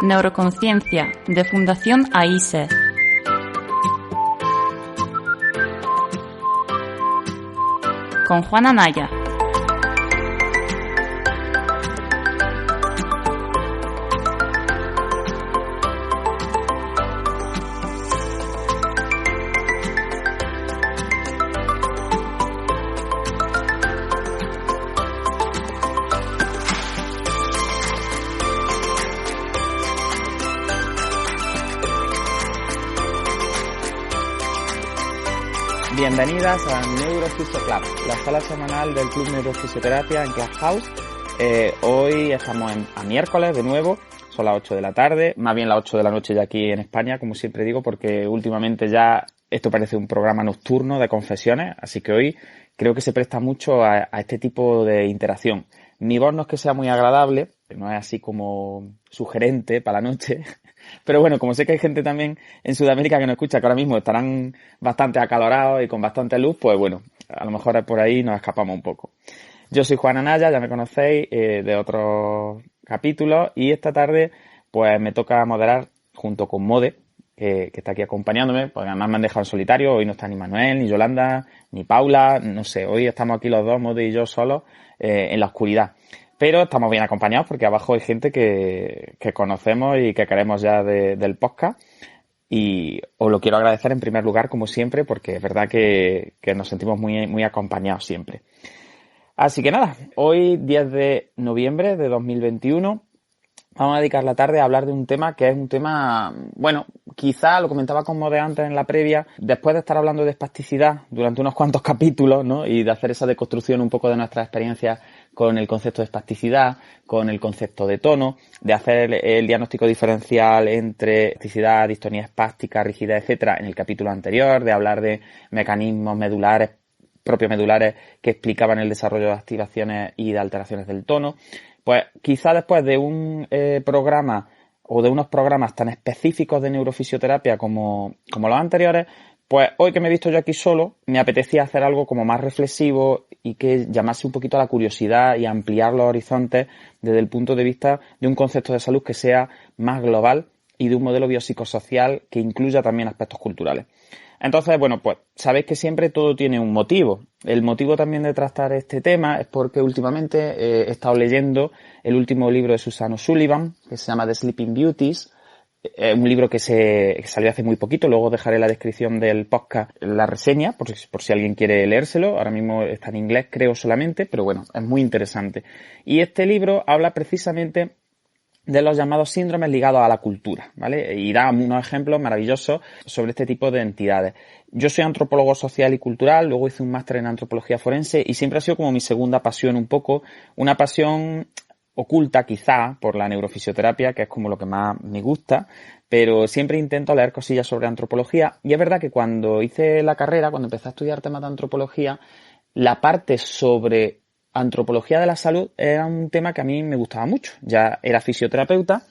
Neuroconciencia, de Fundación AISE. Con Juana Naya. Bienvenidas a Neurofisio Club, la sala semanal del Club Neurofisioterapia en Clubhouse. Hoy estamos a miércoles de nuevo, son las 8 de la tarde, más bien las 8 de la noche ya aquí en España, como siempre digo, porque últimamente ya esto parece un programa nocturno de confesiones, así que hoy creo que se presta mucho a este tipo de interacción. Mi voz no es que sea muy agradable, no es así como sugerente para la noche. Pero bueno, como sé que hay gente también en Sudamérica que nos escucha, que ahora mismo estarán bastante acalorados y con bastante luz, pues bueno, a lo mejor por ahí nos escapamos un poco. Yo soy Juana Naya, ya me conocéis de otros capítulos, y esta tarde pues me toca moderar junto con Mode, que está aquí acompañándome, porque además me han dejado en solitario. Hoy no está ni Manuel, ni Yolanda, ni Paula, no sé, hoy estamos aquí los dos, Mode y yo solos, en la oscuridad. Pero estamos bien acompañados porque abajo hay gente que conocemos y que queremos ya del podcast. Y os lo quiero agradecer en primer lugar, como siempre, porque es verdad que nos sentimos muy acompañados siempre. Así que nada, hoy 10 de noviembre de 2021 vamos a dedicar la tarde a hablar de un tema que es un tema, bueno, quizá lo comentaba con Mode antes en la previa, después de estar hablando de espasticidad durante unos cuantos capítulos, ¿no? Y de hacer esa deconstrucción un poco de nuestras experiencias con el concepto de espasticidad, con el concepto de tono, de hacer el diagnóstico diferencial entre espasticidad, distonía espástica, rigidez, etcétera, en el capítulo anterior, de hablar de mecanismos medulares, propios medulares que explicaban el desarrollo de activaciones y de alteraciones del tono. Pues quizá después de un programa o de unos programas tan específicos de neurofisioterapia como los anteriores, pues hoy que me he visto yo aquí solo, me apetecía hacer algo como más reflexivo y que llamase un poquito a la curiosidad y ampliar los horizontes desde el punto de vista de un concepto de salud que sea más global y de un modelo biopsicosocial que incluya también aspectos culturales. Entonces, bueno, pues sabéis que siempre todo tiene un motivo. El motivo también de tratar este tema es porque últimamente he estado leyendo el último libro de Susan O'Sullivan, que se llama The Sleeping Beauties. Un libro que salió hace muy poquito. Luego dejaré en la descripción del podcast la reseña, por si alguien quiere leérselo. Ahora mismo está en inglés, creo, solamente, pero bueno, es muy interesante. Y este libro habla precisamente de los llamados síndromes ligados a la cultura, ¿vale? Y da unos ejemplos maravillosos sobre este tipo de entidades. Yo soy antropólogo social y cultural, luego hice un máster en antropología forense y siempre ha sido como mi segunda pasión un poco, una pasión oculta quizá por la neurofisioterapia, que es como lo que más me gusta, pero siempre intento leer cosillas sobre antropología. Y es verdad que cuando hice la carrera, cuando empecé a estudiar temas de antropología, la parte sobre antropología de la salud era un tema que a mí me gustaba mucho. Ya era fisioterapeuta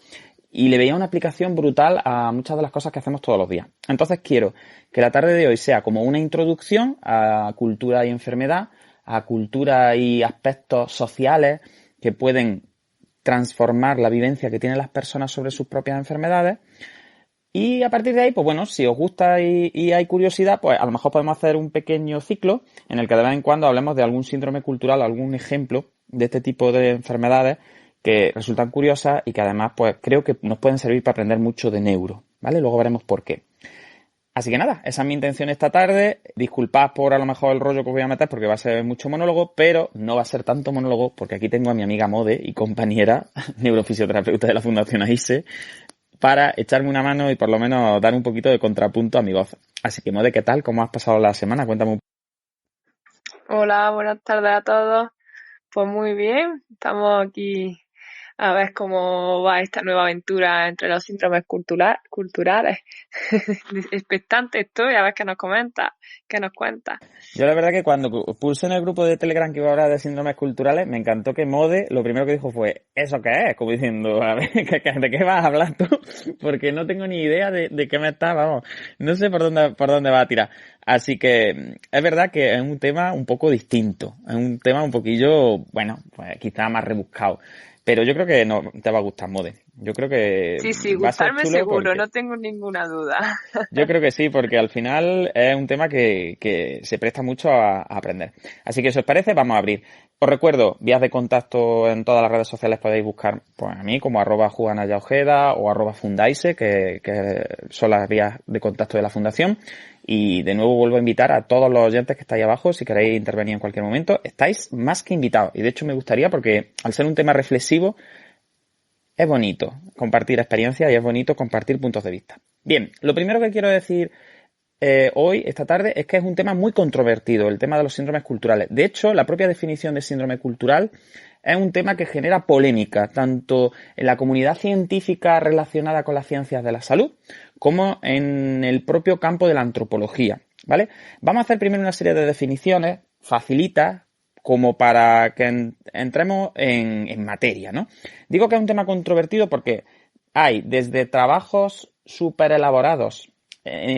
y le veía una aplicación brutal a muchas de las cosas que hacemos todos los días. Entonces quiero que la tarde de hoy sea como una introducción a cultura y enfermedad, a cultura y aspectos sociales que pueden transformar la vivencia que tienen las personas sobre sus propias enfermedades. Y a partir de ahí, pues bueno, si os gusta y hay curiosidad, pues a lo mejor podemos hacer un pequeño ciclo en el que de vez en cuando hablemos de algún síndrome cultural, algún ejemplo de este tipo de enfermedades que resultan curiosas y que además pues creo que nos pueden servir para aprender mucho de neuro, ¿vale? Luego veremos por qué. Así que nada, esa es mi intención esta tarde. Disculpad por a lo mejor el rollo que os voy a meter porque va a ser mucho monólogo, pero no va a ser tanto monólogo porque aquí tengo a mi amiga Mode y compañera neurofisioterapeuta de la Fundación AISE para echarme una mano y por lo menos dar un poquito de contrapunto a mi voz. Así que, Mode, ¿qué tal? ¿Cómo has pasado la semana? Cuéntame un poco. Hola, buenas tardes a todos. Pues muy bien, estamos aquí a ver cómo va esta nueva aventura entre los síndromes culturales. Expectante estoy, a ver qué nos comenta, qué nos cuenta. Yo la verdad que cuando puse en el grupo de Telegram que iba a hablar de síndromes culturales, me encantó que Mode lo primero que dijo fue, ¿eso qué es? Como diciendo, a ver, ¿de qué vas a hablar tú? Porque no tengo ni idea de qué me está, vamos, no sé por dónde va a tirar. Así que es verdad que es un tema un poco distinto, es un tema un poquillo, bueno, pues quizá más rebuscado. pero yo creo que no te va a gustar, Mode. Yo creo que Sí, va a ser gustarme chulo seguro, porque no tengo ninguna duda. yo creo que sí, porque al final es un tema que se presta mucho a aprender. Así que si os parece, vamos a abrir. Os recuerdo, vías de contacto en todas las redes sociales podéis buscar pues, a mí como @JuanaYaojeda o @Fundaise, que son las vías de contacto de la fundación. Y de nuevo vuelvo a invitar a todos los oyentes que estáis abajo, si queréis intervenir en cualquier momento, estáis más que invitados. Y de hecho me gustaría, porque al ser un tema reflexivo, es bonito compartir experiencias y es bonito compartir puntos de vista. Bien, lo primero que quiero decir hoy, esta tarde, es que es un tema muy controvertido, el tema de los síndromes culturales. De hecho, la propia definición de síndrome cultural es un tema que genera polémica, tanto en la comunidad científica relacionada con las ciencias de la salud, como en el propio campo de la antropología, ¿vale? Vamos a hacer primero una serie de definiciones facilitas, como para que entremos en materia, ¿no? Digo que es un tema controvertido porque hay desde trabajos súper elaborados,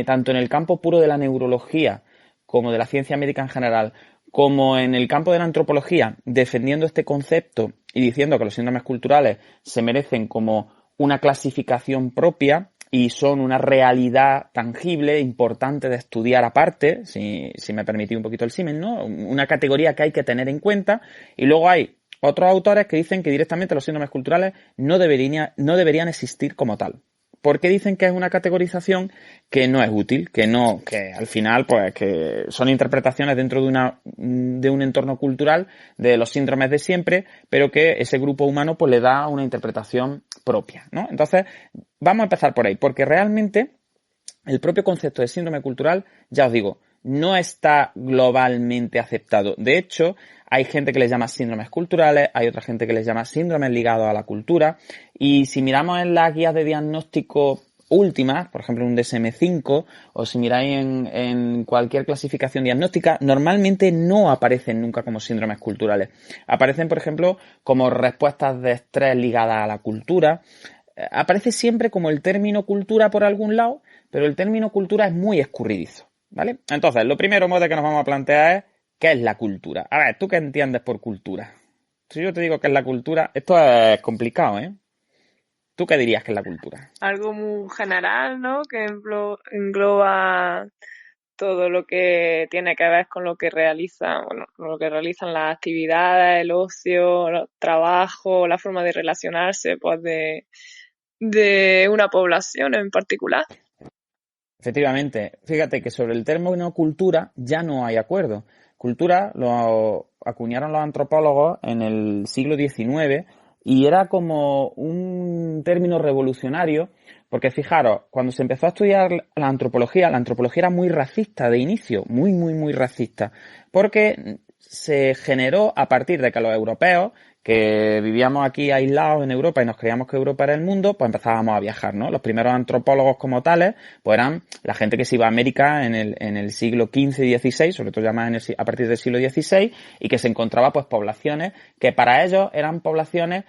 tanto en el campo puro de la neurología como de la ciencia médica en general, como en el campo de la antropología, defendiendo este concepto y diciendo que los síndromes culturales se merecen como una clasificación propia y son una realidad tangible, importante de estudiar aparte, si me permitís un poquito el símil, ¿no? Una categoría que hay que tener en cuenta. Y luego hay otros autores que dicen que directamente los síndromes culturales no deberían existir como tal. Porque dicen que es una categorización que no es útil, que al final, pues, que son interpretaciones dentro de un entorno cultural de los síndromes de siempre, pero que ese grupo humano, pues, le da una interpretación propia, ¿no? Entonces, vamos a empezar por ahí, porque realmente el propio concepto de síndrome cultural, ya os digo, no está globalmente aceptado. De hecho, hay gente que les llama síndromes culturales, hay otra gente que les llama síndromes ligados a la cultura, y si miramos en las guías de diagnóstico últimas, por ejemplo un DSM-5, o si miráis en cualquier clasificación diagnóstica, normalmente no aparecen nunca como síndromes culturales. Aparecen, por ejemplo, como respuestas de estrés ligadas a la cultura. Aparece siempre como el término cultura por algún lado, pero el término cultura es muy escurridizo, ¿vale? Entonces, lo primero, Mode, que nos vamos a plantear es ¿qué es la cultura? A ver, ¿tú qué entiendes por cultura? Si yo te digo qué es la cultura, esto es complicado, ¿eh? ¿Tú qué dirías que es la cultura? Algo muy general, ¿no? Que engloba todo lo que tiene que ver con lo que lo que realizan las actividades, el ocio, los trabajos, la forma de relacionarse, pues de una población en particular. Efectivamente, fíjate que sobre el término cultura ya no hay acuerdo. Cultura lo acuñaron los antropólogos en el siglo XIX y era como un término revolucionario, porque fijaros, cuando se empezó a estudiar la antropología era muy racista de inicio, muy racista, porque se generó a partir de que los europeos, que vivíamos aquí aislados en Europa y nos creíamos que Europa era el mundo, pues empezábamos a viajar, ¿no? Los primeros antropólogos como tales, pues eran la gente que se iba a América en el siglo XV y XVI, sobre todo ya más a partir del siglo XVI, y que se encontraba pues poblaciones que para ellos eran poblaciones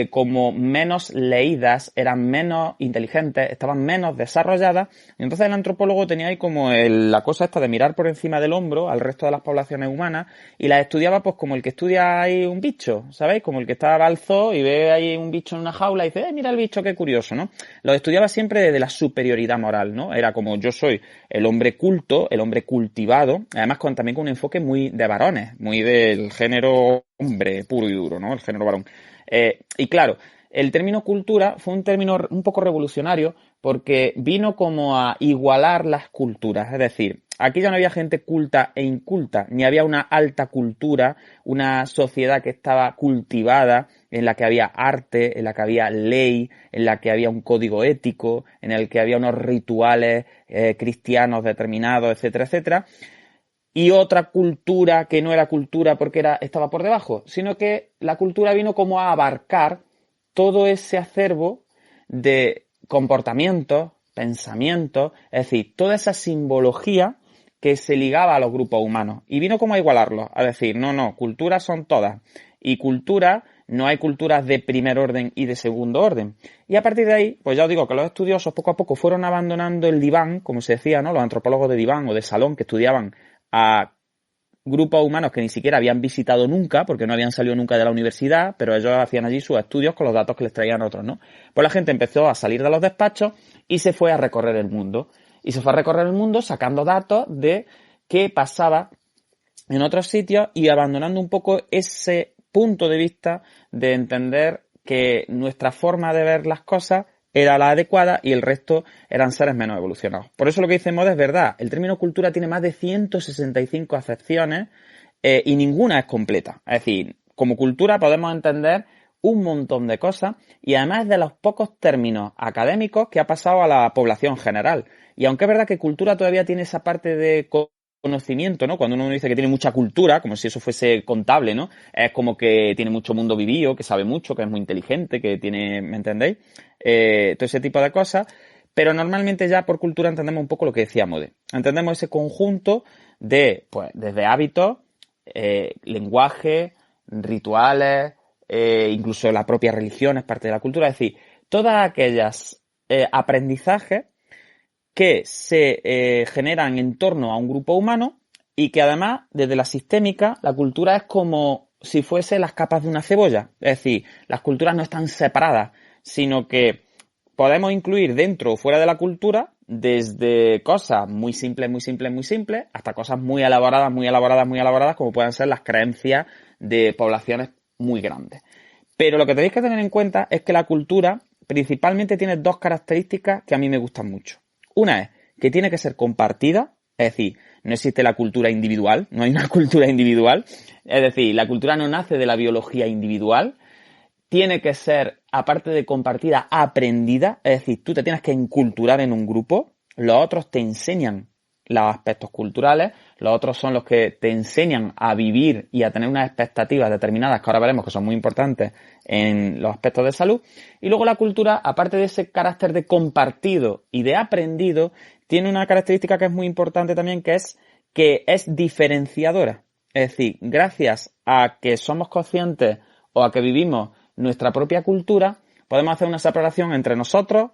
como menos leídas, eran menos inteligentes, estaban menos desarrolladas, y entonces el antropólogo tenía ahí como la cosa esta de mirar por encima del hombro al resto de las poblaciones humanas y las estudiaba pues como el que estudia ahí un bicho, ¿sabéis? Como el que está al zoo y ve ahí un bicho en una jaula y dice, mira el bicho, qué curioso, ¿no? Lo estudiaba siempre desde la superioridad moral, ¿no? Era como yo soy el hombre culto, el hombre cultivado, además también con un enfoque muy de varones, muy del género hombre puro y duro, ¿no? El género varón. Y claro, el término cultura fue un término un poco revolucionario porque vino como a igualar las culturas. Es decir, aquí ya no había gente culta e inculta, ni había una alta cultura, una sociedad que estaba cultivada, en la que había arte, en la que había ley, en la que había un código ético, en el que había unos rituales cristianos determinados, etcétera, etcétera. Y otra cultura que no era cultura porque estaba por debajo, sino que la cultura vino como a abarcar todo ese acervo de comportamientos, pensamientos, es decir, toda esa simbología que se ligaba a los grupos humanos y vino como a igualarlos, a decir, no, culturas son todas y cultura, no hay culturas de primer orden y de segundo orden. Y a partir de ahí, pues ya os digo que los estudiosos poco a poco fueron abandonando el diván, como se decía, ¿no? Los antropólogos de diván o de salón que estudiaban a grupos humanos que ni siquiera habían visitado nunca, porque no habían salido nunca de la universidad, pero ellos hacían allí sus estudios con los datos que les traían otros, ¿no? Pues la gente empezó a salir de los despachos y se fue a recorrer el mundo. Y se fue a recorrer el mundo sacando datos de qué pasaba en otros sitios y abandonando un poco ese punto de vista de entender que nuestra forma de ver las cosas era la adecuada y el resto eran seres menos evolucionados. Por eso lo que dice Moda es verdad. El término cultura tiene más de 165 acepciones y ninguna es completa. Es decir, como cultura podemos entender un montón de cosas y además es de los pocos términos académicos que ha pasado a la población general. Y aunque es verdad que cultura todavía tiene esa parte de conocimiento, ¿no? Cuando uno dice que tiene mucha cultura, como si eso fuese contable, ¿no? Es como que tiene mucho mundo vivido, que sabe mucho, que es muy inteligente, que tiene, ¿me entendéis? Todo ese tipo de cosas. Pero normalmente ya por cultura entendemos un poco lo que decía Mode. Entendemos ese conjunto de, pues, desde hábitos, lenguaje, rituales, incluso la propia religión es parte de la cultura. Es decir, todas aquellas aprendizajes que se generan en torno a un grupo humano y que además, desde la sistémica, la cultura es como si fuese las capas de una cebolla. Es decir, las culturas no están separadas, sino que podemos incluir dentro o fuera de la cultura desde cosas muy simples, hasta cosas muy elaboradas, como pueden ser las creencias de poblaciones muy grandes. Pero lo que tenéis que tener en cuenta es que la cultura principalmente tiene dos características que a mí me gustan mucho. Una es que tiene que ser compartida, es decir, no existe la cultura individual, no hay una cultura individual, es decir, la cultura no nace de la biología individual, tiene que ser, aparte de compartida, aprendida, es decir, tú te tienes que enculturar en un grupo, los otros te enseñan los aspectos culturales, los otros son los que te enseñan a vivir y a tener unas expectativas determinadas que ahora veremos que son muy importantes en los aspectos de salud. Y luego la cultura, aparte de ese carácter de compartido y de aprendido, tiene una característica que es muy importante también, que es diferenciadora. Es decir, gracias a que somos conscientes o a que vivimos nuestra propia cultura, podemos hacer una separación entre nosotros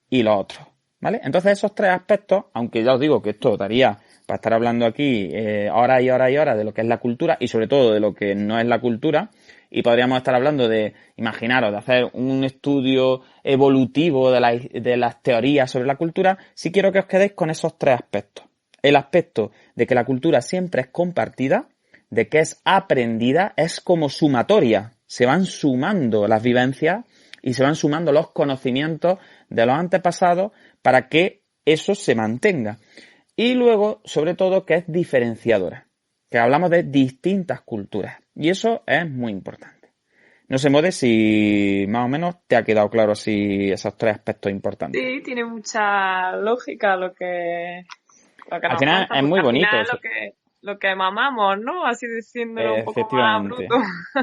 y los otros. ¿Vale? Entonces esos tres aspectos, aunque ya os digo que esto daría para estar hablando aquí horas y horas y horas de lo que es la cultura y sobre todo de lo que no es la cultura, y podríamos estar hablando de, imaginaros, de hacer un estudio evolutivo de las teorías sobre la cultura, sí quiero que os quedéis con esos tres aspectos. El aspecto de que la cultura siempre es compartida, de que es aprendida, es como sumatoria, se van sumando las vivencias y se van sumando los conocimientos de los antepasados para que eso se mantenga. Y luego, sobre todo, que es diferenciadora, que hablamos de distintas culturas. Y eso es muy importante. No sé, Mode, si más o menos te ha quedado claro así esos tres aspectos importantes. Sí, tiene mucha lógica lo que al final es muy bonito. Al final lo que mamamos, ¿no? Así diciéndolo un poco más bruto.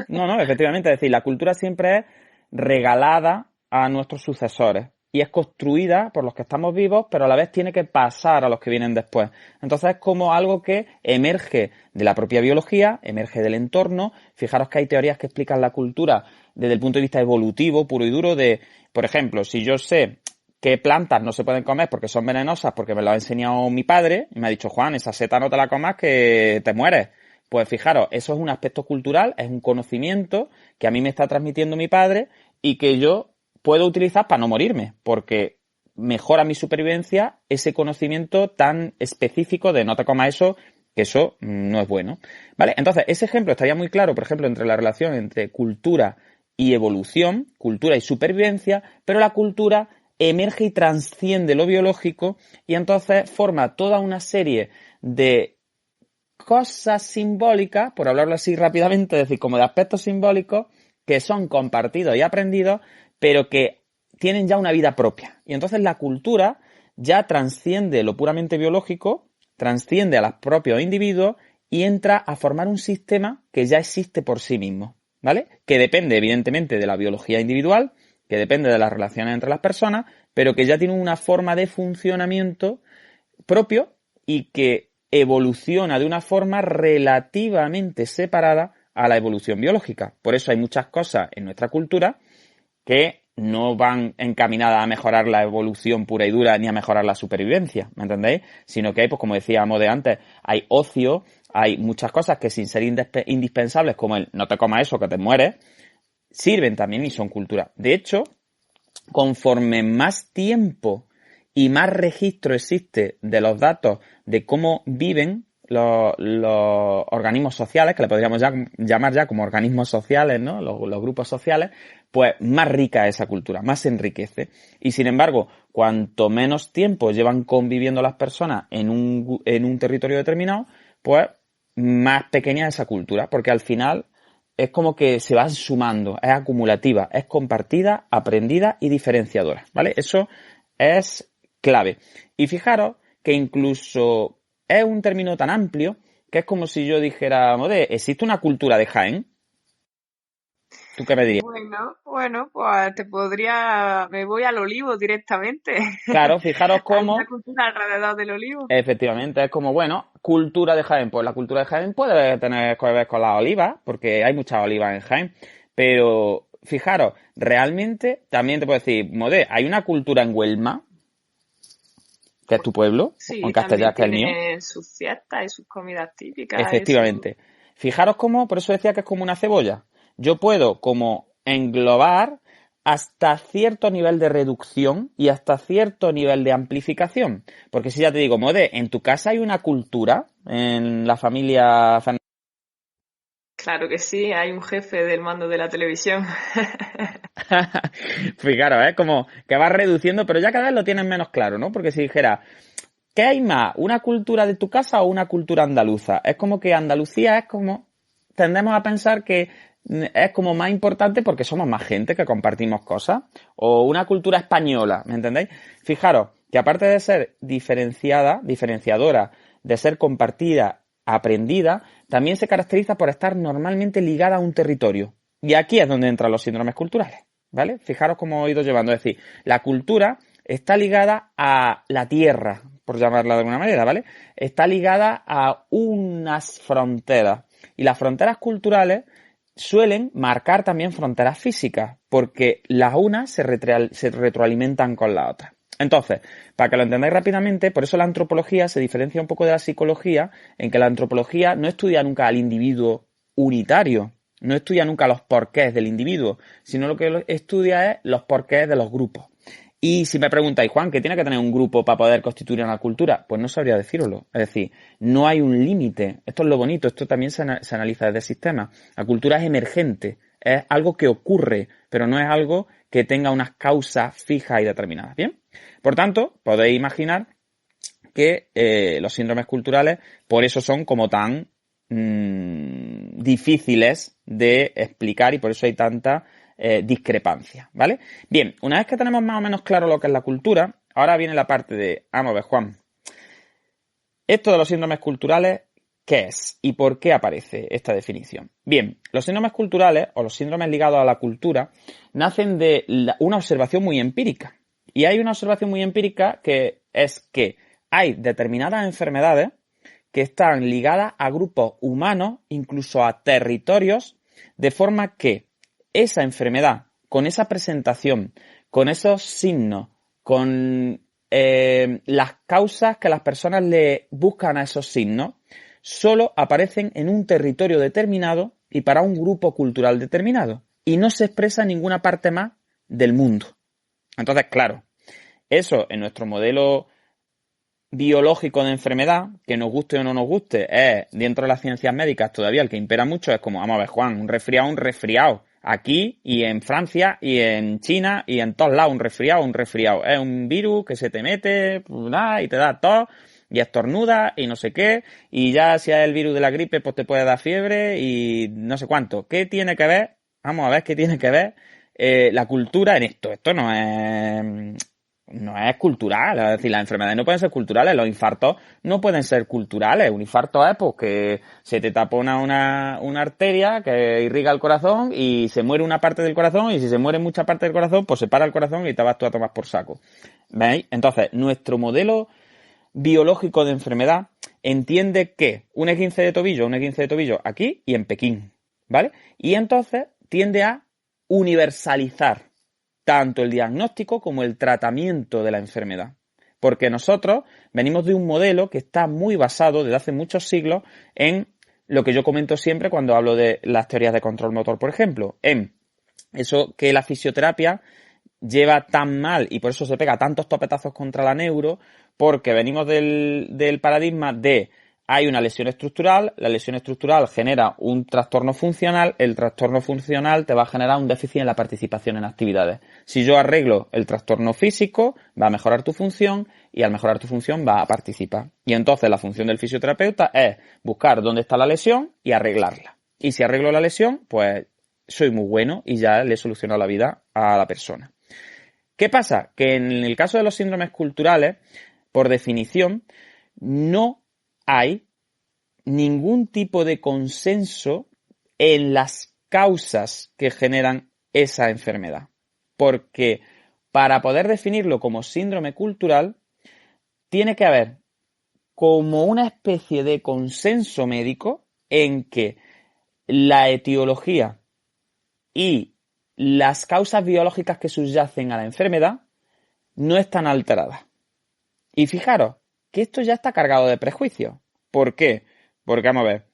No, efectivamente. Es decir, la cultura siempre es regalada a nuestros sucesores y es construida por los que estamos vivos, pero a la vez tiene que pasar a los que vienen después. Entonces es como algo que emerge de la propia biología, emerge del entorno. Fijaros que hay teorías que explican la cultura desde el punto de vista evolutivo, puro y duro, de, por ejemplo, si yo sé qué plantas no se pueden comer porque son venenosas, porque me lo ha enseñado mi padre, y me ha dicho, Juan, esa seta no te la comas que te mueres. Pues fijaros, eso es un aspecto cultural, es un conocimiento que a mí me está transmitiendo mi padre y que yo puedo utilizar para no morirme, porque mejora mi supervivencia ese conocimiento tan específico de no te comas eso, que eso no es bueno. ¿Vale? Entonces, ese ejemplo estaría muy claro, por ejemplo, entre la relación entre cultura y evolución, cultura y supervivencia, pero la cultura emerge y trasciende lo biológico y entonces forma toda una serie de cosas simbólicas, por hablarlo así rápidamente, es decir, como de aspectos simbólicos que son compartidos y aprendidos, pero que tienen ya una vida propia. Y entonces la cultura ya trasciende lo puramente biológico, trasciende a los propios individuos y entra a formar un sistema que ya existe por sí mismo, ¿vale? Que depende, evidentemente, de la biología individual, que depende de las relaciones entre las personas, pero que ya tiene una forma de funcionamiento propio y que evoluciona de una forma relativamente separada a la evolución biológica. Por eso hay muchas cosas en nuestra cultura que no van encaminadas a mejorar la evolución pura y dura ni a mejorar la supervivencia, ¿me entendéis? Sino que hay, pues como decíamos de antes, hay ocio, hay muchas cosas que sin ser indispensables, como el no te comas eso que te mueres, sirven también y son cultura. De hecho, conforme más tiempo y más registro existe de los datos de cómo viven los organismos sociales, que le podríamos llamar ya como organismos sociales, ¿no? Los grupos sociales, pues más rica es esa cultura, más se enriquece. Y sin embargo, cuanto menos tiempo llevan conviviendo las personas en un territorio determinado, pues más pequeña es esa cultura, porque al final es como que se va sumando, es acumulativa, es compartida, aprendida y diferenciadora, ¿vale? Eso es clave. Y fijaros que incluso es un término tan amplio que es como si yo dijera, Modé, ¿existe una cultura de Jaén? ¿Tú qué me dirías? Bueno, pues me voy al olivo directamente. Claro, fijaros Hay cómo, una cultura alrededor del olivo. efectivamente, es como, bueno, cultura de Jaén. Pues la cultura de Jaén puede tener que ver con las olivas, porque hay muchas olivas en Jaén. Pero fijaros, realmente también te puedo decir, Modé, hay una cultura en Huelma, que es tu pueblo, Sí, o en Castellar, que es el mío. tiene sus fiestas y sus comidas típicas. Efectivamente. Fijaros cómo, por eso decía que es como una cebolla. Yo puedo como englobar hasta cierto nivel de reducción y hasta cierto nivel de amplificación. Porque si ya te digo, Mode, en tu casa hay una cultura, en la familia... Claro que sí, hay un jefe del mando de la televisión. Fijaros, como que va reduciendo, pero ya cada vez lo tienes menos claro, ¿no? Porque si dijera, ¿qué hay más? ¿Una cultura de tu casa o una cultura andaluza? Es como que Andalucía es como... Tendemos a pensar que es como más importante porque somos más gente que compartimos cosas. O una cultura española, ¿me entendéis? Fijaros que aparte de ser diferenciadora, de ser compartida, aprendida, también se caracteriza por estar normalmente ligada a un territorio. Y aquí es donde entran los síndromes culturales, ¿vale? Fijaros cómo he ido llevando. Es decir, la cultura está ligada a la tierra, por llamarla de alguna manera, ¿vale? Está ligada a unas fronteras. Y las fronteras culturales suelen marcar también fronteras físicas, porque las unas se retroalimentan con las otras. Entonces, para que lo entendáis rápidamente, por eso la antropología se diferencia un poco de la psicología, en que la antropología no estudia nunca al individuo unitario, no estudia nunca los porqués del individuo, sino lo que estudia es los porqués de los grupos. Y si me preguntáis, Juan, ¿qué tiene que tener un grupo para poder constituir una cultura? Pues no sabría decíroslo. Es decir, no hay un límite. Esto es lo bonito, esto también se analiza desde el sistema. La cultura es emergente, es algo que ocurre, pero no es algo que tenga unas causas fijas y determinadas. ¿Bien? Por tanto, podéis imaginar que los síndromes culturales por eso son como tan difíciles de explicar y por eso hay tanta discrepancia, ¿vale? Bien, una vez que tenemos más o menos claro lo que es la cultura, ahora viene la parte de, vamos a ver, Juan, esto de los síndromes culturales, ¿qué es? ¿Y por qué aparece esta definición? Bien, los síndromes culturales o los síndromes ligados a la cultura nacen de una observación muy empírica. Y hay una observación muy empírica que es que hay determinadas enfermedades que están ligadas a grupos humanos, incluso a territorios, de forma que esa enfermedad, con esa presentación, con esos signos, con las causas que las personas le buscan a esos signos, solo aparecen en un territorio determinado y para un grupo cultural determinado. Y no se expresa en ninguna parte más del mundo. Entonces, claro, eso en nuestro modelo biológico de enfermedad, que nos guste o no nos guste, es dentro de las ciencias médicas todavía el que impera mucho, es como, vamos a ver, Juan, un resfriado. Aquí y en Francia y en China y en todos lados un resfriado. Es un virus que se te mete y te da tos y estornuda y no sé qué. Y ya si es el virus de la gripe, pues te puede dar fiebre y no sé cuánto. ¿Qué tiene que ver? Vamos a ver qué tiene que ver la cultura en esto. Esto no es cultural, es decir, las enfermedades no pueden ser culturales, los infartos no pueden ser culturales. Un infarto es pues que se te tapona una arteria que irriga el corazón y se muere una parte del corazón, y si se muere mucha parte del corazón, pues se para el corazón y te vas tú a tomar por saco. ¿Veis? Entonces, nuestro modelo biológico de enfermedad entiende que un esguince de tobillo aquí y en Pekín, ¿vale? Y entonces tiende a universalizar tanto el diagnóstico como el tratamiento de la enfermedad. Porque nosotros venimos de un modelo que está muy basado desde hace muchos siglos en lo que yo comento siempre cuando hablo de las teorías de control motor, por ejemplo, en eso que la fisioterapia lleva tan mal y por eso se pega tantos topetazos contra la neuro, porque venimos del paradigma de hay una lesión estructural, la lesión estructural genera un trastorno funcional, el trastorno funcional te va a generar un déficit en la participación en actividades. Si yo arreglo el trastorno físico, va a mejorar tu función y al mejorar tu función va a participar. Y entonces la función del fisioterapeuta es buscar dónde está la lesión y arreglarla. Y si arreglo la lesión, pues soy muy bueno y ya le he solucionado la vida a la persona. ¿Qué pasa? Que en el caso de los síndromes culturales, por definición, no hay ningún tipo de consenso en las causas que generan esa enfermedad. Porque para poder definirlo como síndrome cultural, tiene que haber como una especie de consenso médico en que la etiología y las causas biológicas que subyacen a la enfermedad no están alteradas. Y fijaros que esto ya está cargado de prejuicios. ¿Por qué? Porque, vamos a ver,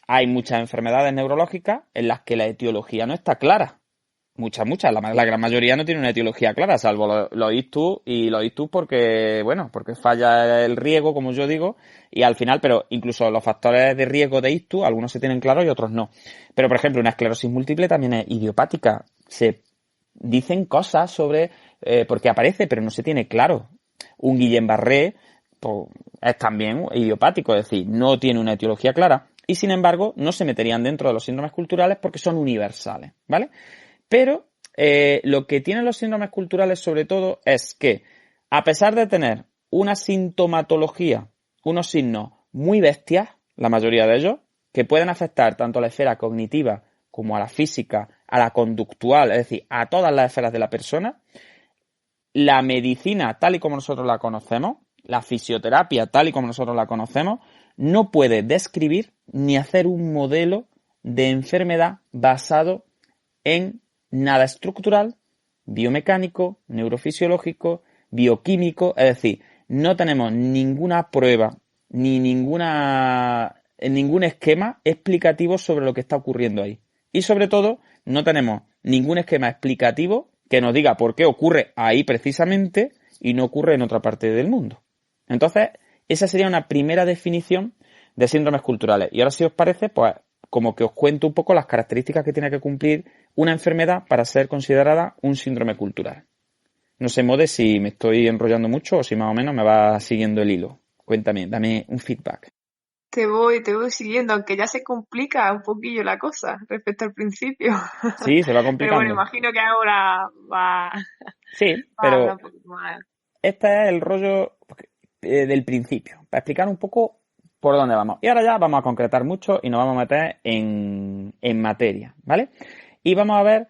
hay muchas enfermedades neurológicas en las que la etiología no está clara. Muchas. La gran mayoría no tiene una etiología clara, salvo los ictus, y los ictus porque falla el riego, como yo digo, y al final, pero incluso los factores de riesgo de ictus, algunos se tienen claros y otros no. Pero, por ejemplo, una esclerosis múltiple también es idiopática. Se dicen cosas sobre por qué aparece, pero no se tiene claro. Un Guillain-Barré pues, es también idiopático, es decir, no tiene una etiología clara y, sin embargo, no se meterían dentro de los síndromes culturales porque son universales, ¿vale? Pero lo que tienen los síndromes culturales, sobre todo, es que, a pesar de tener una sintomatología, unos signos muy bestias, la mayoría de ellos, que pueden afectar tanto a la esfera cognitiva como a la física, a la conductual, es decir, a todas las esferas de la persona, la medicina tal y como nosotros la conocemos, la fisioterapia tal y como nosotros la conocemos, no puede describir ni hacer un modelo de enfermedad basado en nada estructural, biomecánico, neurofisiológico, bioquímico, es decir, no tenemos ninguna prueba ni ningún esquema explicativo sobre lo que está ocurriendo ahí. Y sobre todo, no tenemos ningún esquema explicativo que nos diga por qué ocurre ahí precisamente y no ocurre en otra parte del mundo. Entonces, esa sería una primera definición de síndromes culturales. Y ahora, si os parece, pues como que os cuento un poco las características que tiene que cumplir una enfermedad para ser considerada un síndrome cultural. No sé, Mode, si me estoy enrollando mucho o si más o menos me va siguiendo el hilo. Cuéntame, dame un feedback. Te voy siguiendo, aunque ya se complica un poquillo la cosa respecto al principio. Sí, se va complicando. Pero bueno, imagino que ahora va... Sí, va pero un poquito más. este es el rollo del principio, para explicar un poco por dónde vamos. Y ahora ya vamos a concretar mucho y nos vamos a meter en materia, ¿vale? Y vamos a ver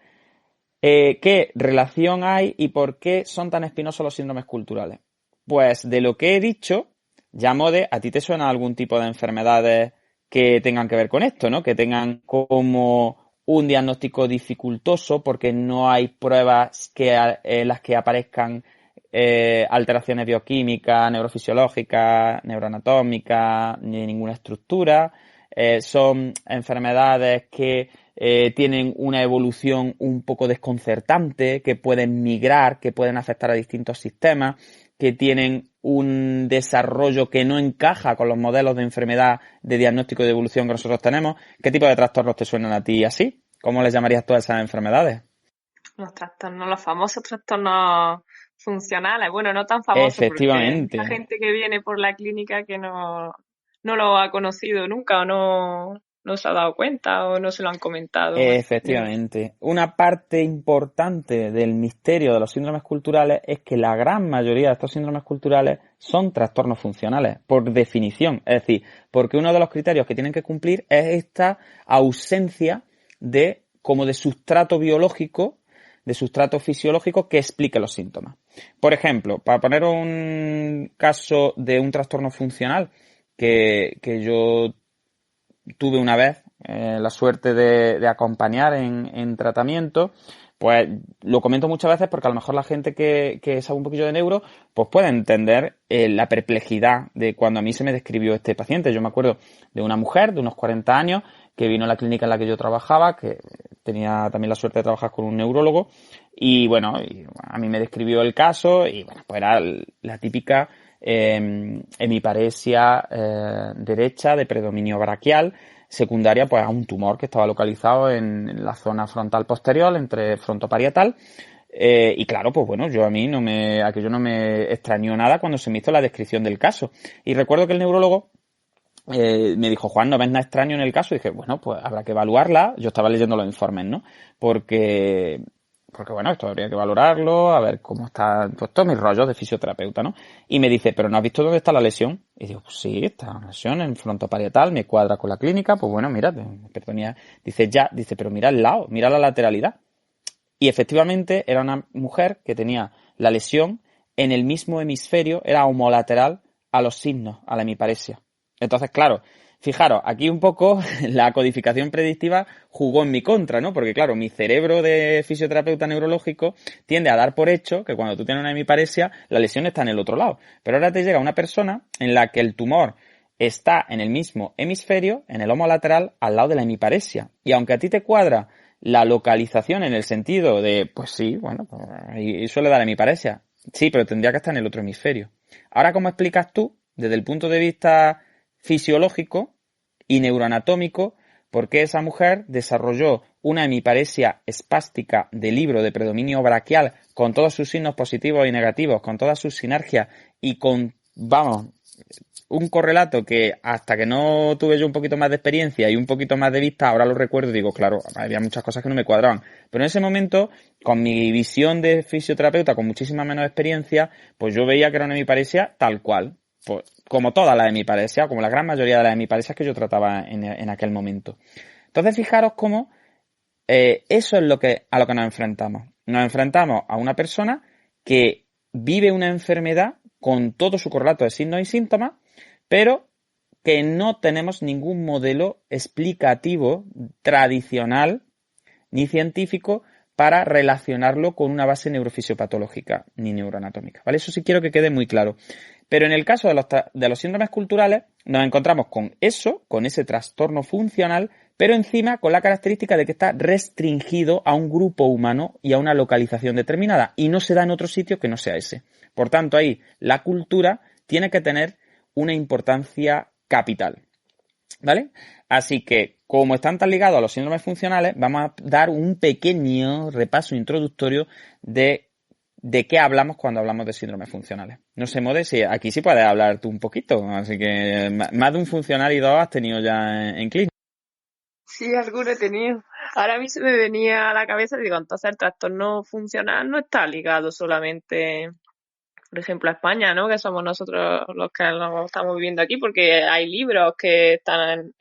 qué relación hay y por qué son tan espinosos los síndromes culturales. Pues de lo que he dicho, ya, Mode, ¿a ti te suena algún tipo de enfermedades que tengan que ver con esto, ¿no? Que tengan como un diagnóstico dificultoso porque no hay pruebas en las que aparezcan alteraciones bioquímicas, neurofisiológicas, neuroanatómicas, ni ninguna estructura. Son enfermedades que tienen una evolución un poco desconcertante, que pueden migrar, que pueden afectar a distintos sistemas, que tienen un desarrollo que no encaja con los modelos de enfermedad, de diagnóstico y de evolución que nosotros tenemos. ¿Qué tipo de trastornos te suenan a ti así? ¿Cómo les llamarías tú a esas enfermedades? Los trastornos, los famosos trastornos funcionales. Bueno, no tan famosos Efectivamente. porque hay gente que viene por la clínica que no lo ha conocido nunca o no se ha dado cuenta o no se lo han comentado. Efectivamente. Una parte importante del misterio de los síndromes culturales es que la gran mayoría de estos síndromes culturales son trastornos funcionales, por definición. Es decir, porque uno de los criterios que tienen que cumplir es esta ausencia de sustrato biológico, de sustrato fisiológico que explique los síntomas. Por ejemplo, para poner un caso de un trastorno funcional que yo tuve una vez la suerte de acompañar en tratamiento, Pues lo comento muchas veces porque a lo mejor la gente que sabe un poquillo de neuro, pues puede entender la perplejidad de cuando a mí se me describió este paciente. Yo me acuerdo de una mujer de unos 40 años que vino a la clínica en la que yo trabajaba, que tenía también la suerte de trabajar con un neurólogo, y bueno, a mí me describió el caso, y bueno, pues era la típica hemiparesia derecha de predominio braquial, secundaria pues a un tumor que estaba localizado en la zona frontal posterior, entre frontoparietal. Y claro, pues bueno, aquello no me extrañó nada cuando se me hizo la descripción del caso. Y recuerdo que el neurólogo me dijo, Juan, ¿no ves nada extraño en el caso? Y dije, bueno, pues habrá que evaluarla. Yo estaba leyendo los informes, ¿no? Porque bueno, esto habría que valorarlo, a ver cómo está, pues todos mis rollos de fisioterapeuta, ¿no? Y me dice, ¿pero no has visto dónde está la lesión? Y digo, pues sí, está una lesión en frontoparietal, me cuadra con la clínica, pues bueno, mira, dice, pero mira el lado, mira la lateralidad. Y efectivamente era una mujer que tenía la lesión en el mismo hemisferio, era homolateral a los signos, a la hemiparesia. Entonces, claro, fijaros, aquí un poco la codificación predictiva jugó en mi contra, ¿no? Porque claro, mi cerebro de fisioterapeuta neurológico tiende a dar por hecho que cuando tú tienes una hemiparesia, la lesión está en el otro lado. Pero ahora te llega una persona en la que el tumor está en el mismo hemisferio, en el homolateral, al lado de la hemiparesia. Y aunque a ti te cuadra la localización en el sentido de, pues sí, bueno, pues ahí suele dar hemiparesia. Sí, pero tendría que estar en el otro hemisferio. Ahora, ¿cómo explicas tú, desde el punto de vista fisiológico y neuroanatómico, por qué esa mujer desarrolló una hemiparesia espástica de libro de predominio braquial con todos sus signos positivos y negativos, con todas sus sinergias y con, vamos, un correlato que hasta que no tuve yo un poquito más de experiencia y un poquito más de vista, ahora lo recuerdo y digo, claro, había muchas cosas que no me cuadraban. Pero en ese momento, con mi visión de fisioterapeuta, con muchísima menos experiencia, pues yo veía que era una hemiparesia tal cual. Pues, como todas las hemiparesias, como la gran mayoría de las hemiparesias que yo trataba en aquel momento. Entonces, fijaros cómo eso es a lo que nos enfrentamos. Nos enfrentamos a una persona que vive una enfermedad con todo su correlato de signos y síntomas, pero que no tenemos ningún modelo explicativo tradicional ni científico para relacionarlo con una base neurofisiopatológica ni neuroanatómica, ¿vale? Eso sí quiero que quede muy claro. Pero en el caso de los síndromes culturales nos encontramos con eso, con ese trastorno funcional, pero encima con la característica de que está restringido a un grupo humano y a una localización determinada y no se da en otro sitio que no sea ese. Por tanto, ahí la cultura tiene que tener una importancia capital, ¿vale? Así que, como están tan ligados a los síndromes funcionales, vamos a dar un pequeño repaso introductorio de qué hablamos cuando hablamos de síndromes funcionales. No sé, Mode, si aquí sí puedes hablar tú un poquito, así que más de un funcional y dos has tenido ya en clínica. Sí, alguno he tenido. Ahora a mí se me venía a la cabeza y digo, entonces el trastorno funcional no está ligado solamente, por ejemplo, a España, ¿no? Que somos nosotros los que lo estamos viviendo aquí, porque hay libros que están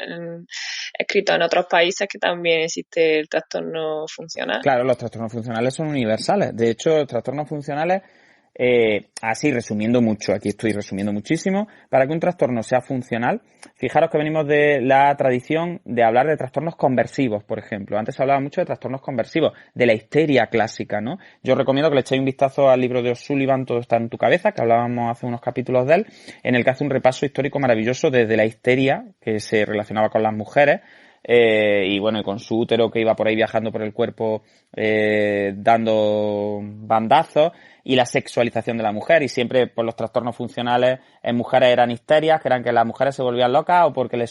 escritos en otros países que también existe el trastorno funcional. Claro, los trastornos funcionales son universales. De hecho, los trastornos funcionales, así resumiendo mucho, aquí estoy resumiendo muchísimo, para que un trastorno sea funcional, fijaros que venimos de la tradición de hablar de trastornos conversivos, por ejemplo. Antes se hablaba mucho de trastornos conversivos, de la histeria clásica, ¿no? Yo os recomiendo que le echéis un vistazo al libro de O'Sullivan, Todo está en tu cabeza, que hablábamos hace unos capítulos de él, en el que hace un repaso histórico maravilloso desde la histeria, que se relacionaba con las mujeres, y bueno, y con su útero que iba por ahí viajando por el cuerpo dando bandazos, y la sexualización de la mujer, y siempre por los trastornos funcionales en mujeres eran histerias, que eran que las mujeres se volvían locas o porque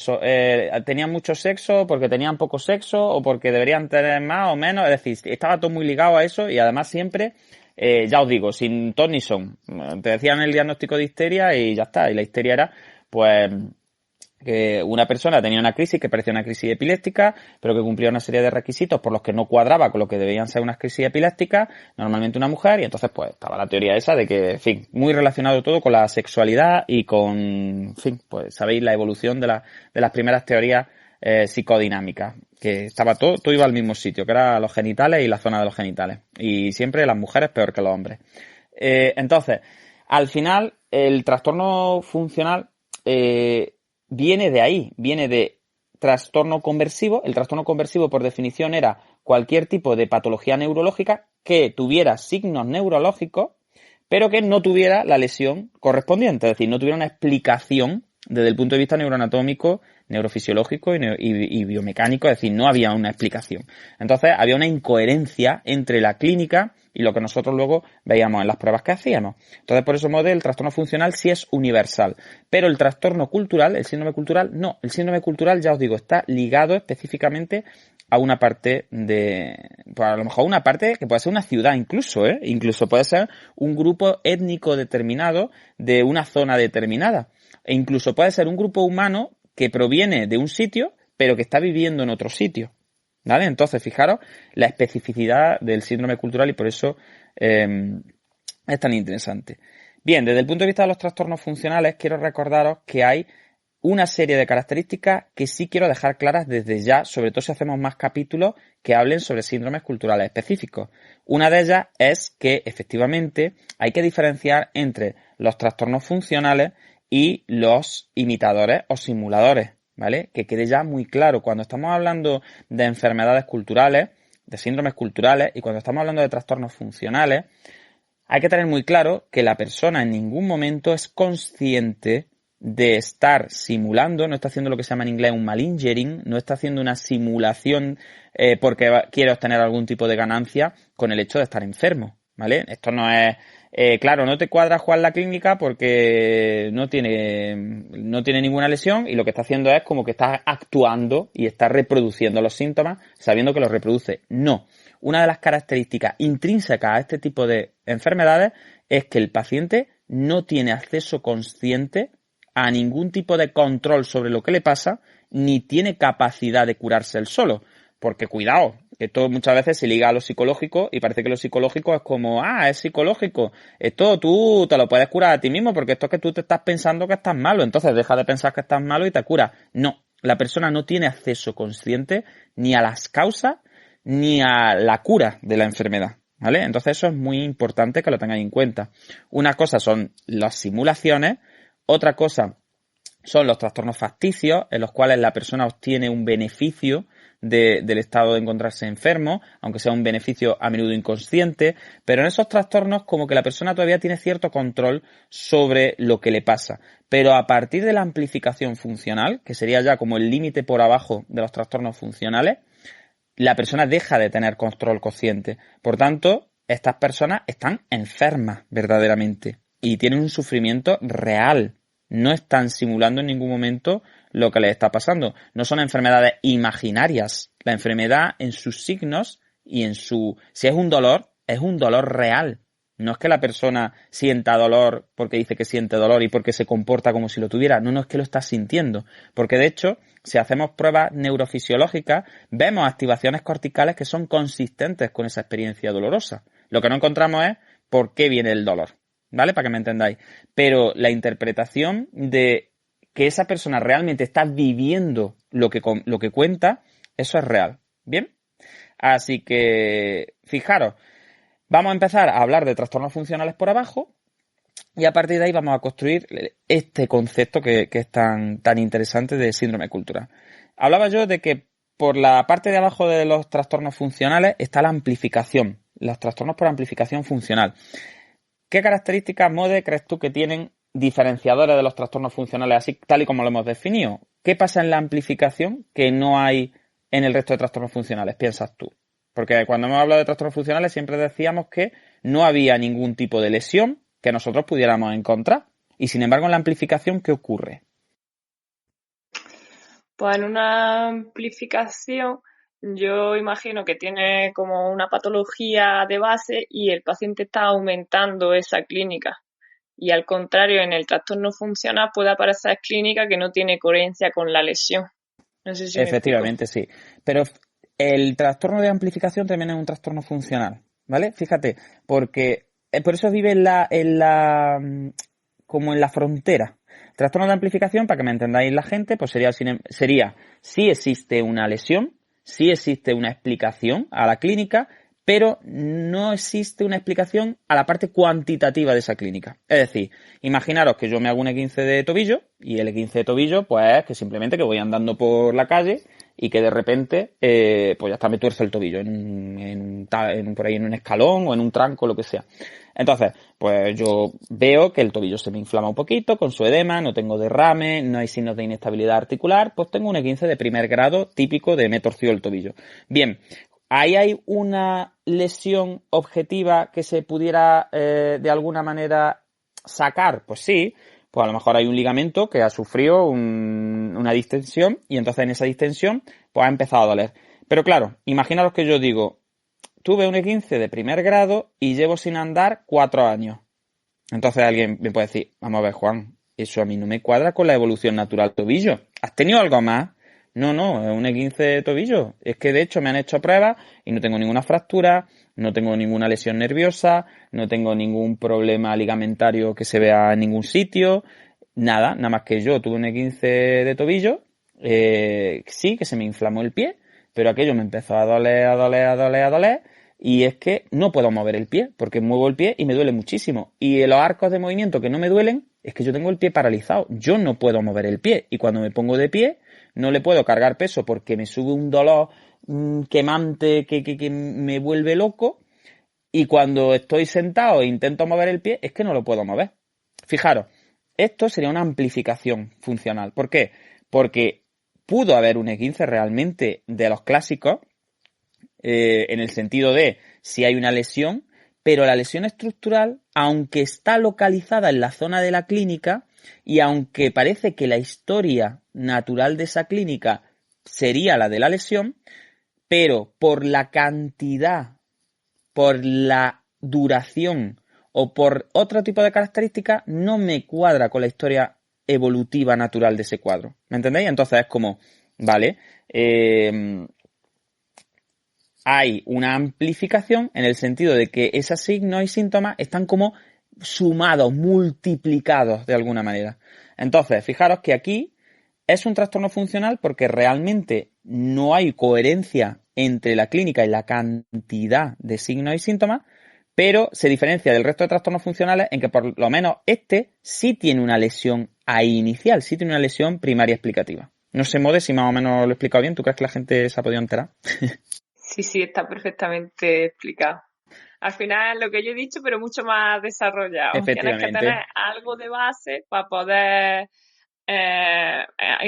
tenían mucho sexo, o porque tenían poco sexo, o porque deberían tener más o menos, es decir, estaba todo muy ligado a eso, y además siempre ya os digo, sin ton ni son. Te decían el diagnóstico de histeria y ya está, y la histeria era pues que una persona tenía una crisis que parecía una crisis epiléptica, pero que cumplía una serie de requisitos por los que no cuadraba con lo que debían ser unas crisis epilépticas, normalmente una mujer, y entonces pues estaba la teoría esa de que, en fin, muy relacionado todo con la sexualidad y con, en fin, pues sabéis la evolución de las primeras teorías psicodinámicas, que estaba todo iba al mismo sitio, que era los genitales y la zona de los genitales, y siempre las mujeres peor que los hombres. Entonces, al final, el trastorno funcional viene de ahí, viene de trastorno conversivo. El trastorno conversivo, por definición, era cualquier tipo de patología neurológica que tuviera signos neurológicos, pero que no tuviera la lesión correspondiente, es decir, no tuviera una explicación desde el punto de vista neuroanatómico, neurofisiológico y biomecánico, es decir, no había una explicación. Entonces, había una incoherencia entre la clínica y lo que nosotros luego veíamos en las pruebas que hacíamos. Entonces, por eso el trastorno funcional sí es universal, pero el trastorno cultural, el síndrome cultural, no. El síndrome cultural, ya os digo, está ligado específicamente a una parte pues a lo mejor una parte que puede ser una ciudad incluso, incluso puede ser un grupo étnico determinado de una zona determinada, e incluso puede ser un grupo humano que proviene de un sitio, pero que está viviendo en otro sitio, ¿vale? Entonces, fijaros la especificidad del síndrome cultural y por eso es tan interesante. Bien, desde el punto de vista de los trastornos funcionales, quiero recordaros que hay una serie de características que sí quiero dejar claras desde ya, sobre todo si hacemos más capítulos que hablen sobre síndromes culturales específicos. Una de ellas es que, efectivamente, hay que diferenciar entre los trastornos funcionales y los imitadores o simuladores, ¿vale? Que quede ya muy claro, cuando estamos hablando de enfermedades culturales, de síndromes culturales, y cuando estamos hablando de trastornos funcionales, hay que tener muy claro que la persona en ningún momento es consciente de estar simulando, no está haciendo lo que se llama en inglés un malingering, no está haciendo una simulación porque quiere obtener algún tipo de ganancia con el hecho de estar enfermo, ¿vale? Esto no es... claro, no te cuadra Juan la clínica porque no tiene ninguna lesión y lo que está haciendo es como que está actuando y está reproduciendo los síntomas sabiendo que los reproduce. No. Una de las características intrínsecas a este tipo de enfermedades es que el paciente no tiene acceso consciente a ningún tipo de control sobre lo que le pasa, ni tiene capacidad de curarse él solo. Porque cuidado, que esto muchas veces se liga a lo psicológico y parece que lo psicológico es como, es psicológico. Esto tú te lo puedes curar a ti mismo porque esto es que tú te estás pensando que estás malo. Entonces deja de pensar que estás malo y te curas. No, la persona no tiene acceso consciente ni a las causas ni a la cura de la enfermedad, ¿vale? Entonces eso es muy importante que lo tengáis en cuenta. Una cosa son las simulaciones, otra cosa son los trastornos facticios, en los cuales la persona obtiene un beneficio del estado de encontrarse enfermo, aunque sea un beneficio a menudo inconsciente, pero en esos trastornos como que la persona todavía tiene cierto control sobre lo que le pasa. Pero a partir de la amplificación funcional, que sería ya como el límite por abajo de los trastornos funcionales, la persona deja de tener control consciente. Por tanto, estas personas están enfermas verdaderamente y tienen un sufrimiento real. No están simulando en ningún momento lo que les está pasando. No son enfermedades imaginarias. La enfermedad en sus signos y si es un dolor real. No es que la persona sienta dolor porque dice que siente dolor y porque se comporta como si lo tuviera. No es que lo está sintiendo. Porque de hecho, si hacemos pruebas neurofisiológicas, vemos activaciones corticales que son consistentes con esa experiencia dolorosa. Lo que no encontramos es por qué viene el dolor, ¿vale? Para que me entendáis. Pero la interpretación de que esa persona realmente está viviendo lo que cuenta, eso es real. ¿Bien? Así que, fijaros, vamos a empezar a hablar de trastornos funcionales por abajo y a partir de ahí vamos a construir este concepto que es tan interesante de síndrome cultural. Hablaba yo de que por la parte de abajo de los trastornos funcionales está la amplificación, los trastornos por amplificación funcional. ¿Qué características, Mode, crees tú que tienen diferenciadores de los trastornos funcionales así tal y como lo hemos definido? ¿Qué pasa en la amplificación que no hay en el resto de trastornos funcionales, piensas tú? Porque cuando hemos hablado de trastornos funcionales siempre decíamos que no había ningún tipo de lesión que nosotros pudiéramos encontrar. Y sin embargo, en la amplificación, ¿qué ocurre? Pues en una amplificación yo imagino que tiene como una patología de base y el paciente está aumentando esa clínica. Y al contrario, en el trastorno funcional puede aparecer clínica que no tiene coherencia con la lesión. No sé si Efectivamente, sí. Pero el trastorno de amplificación también es un trastorno funcional, ¿vale? Fíjate, porque por eso vive como en la frontera. Trastorno de amplificación, para que me entendáis la gente, pues sería si existe una lesión, si existe una explicación a la clínica, pero no existe una explicación a la parte cuantitativa de esa clínica. Es decir, imaginaros que yo me hago un E15 de tobillo y el E15 de tobillo, pues que simplemente que voy andando por la calle y que de repente pues ya está, me tuerzo el tobillo por ahí en un escalón o en un tranco, lo que sea. Entonces, pues yo veo que el tobillo se me inflama un poquito con su edema, no tengo derrame, no hay signos de inestabilidad articular, pues tengo un E15 de primer grado típico de me torció el tobillo. Bien, ¿ahí hay una lesión objetiva que se pudiera de alguna manera sacar? Pues sí, pues a lo mejor hay un ligamento que ha sufrido una distensión y entonces en esa distensión pues ha empezado a doler. Pero claro, imaginaros que yo digo, tuve un E15 de primer grado y llevo sin andar 4 años. Entonces alguien me puede decir, vamos a ver, Juan, eso a mí no me cuadra con la evolución natural del tobillo. ¿Has tenido algo más? No, es un E15 de tobillo. Es que de hecho me han hecho pruebas y no tengo ninguna fractura, no tengo ninguna lesión nerviosa, no tengo ningún problema ligamentario que se vea en ningún sitio. Nada más que yo tuve un E15 de tobillo, sí, que se me inflamó el pie, pero aquello me empezó a doler, y es que no puedo mover el pie, porque muevo el pie y me duele muchísimo. Y los arcos de movimiento que no me duelen, es que yo tengo el pie paralizado. Yo no puedo mover el pie. Y cuando me pongo de pie, no le puedo cargar peso porque me sube un dolor quemante que me vuelve loco. Y cuando estoy sentado e intento mover el pie, es que no lo puedo mover. Fijaros, esto sería una amplificación funcional. ¿Por qué? Porque pudo haber un E15 realmente de los clásicos, en el sentido de si hay una lesión, pero la lesión estructural, aunque está localizada en la zona de la clínica y aunque parece que la historia natural de esa clínica sería la de la lesión, pero por la cantidad, por la duración o por otro tipo de características, no me cuadra con la historia evolutiva natural de ese cuadro. ¿Me entendéis? Entonces es como, vale, hay una amplificación en el sentido de que esos signos y síntomas están como sumados, multiplicados de alguna manera. Entonces, fijaros que aquí es un trastorno funcional porque realmente no hay coherencia entre la clínica y la cantidad de signos y síntomas, pero se diferencia del resto de trastornos funcionales en que por lo menos este sí tiene una lesión ahí inicial, sí tiene una lesión primaria explicativa. No sé, Mode, si más o menos lo he explicado bien. ¿Tú crees que la gente se ha podido enterar? Sí, está perfectamente explicado. Al final es lo que yo he dicho, pero mucho más desarrollado. Tienes que tener algo de base para poder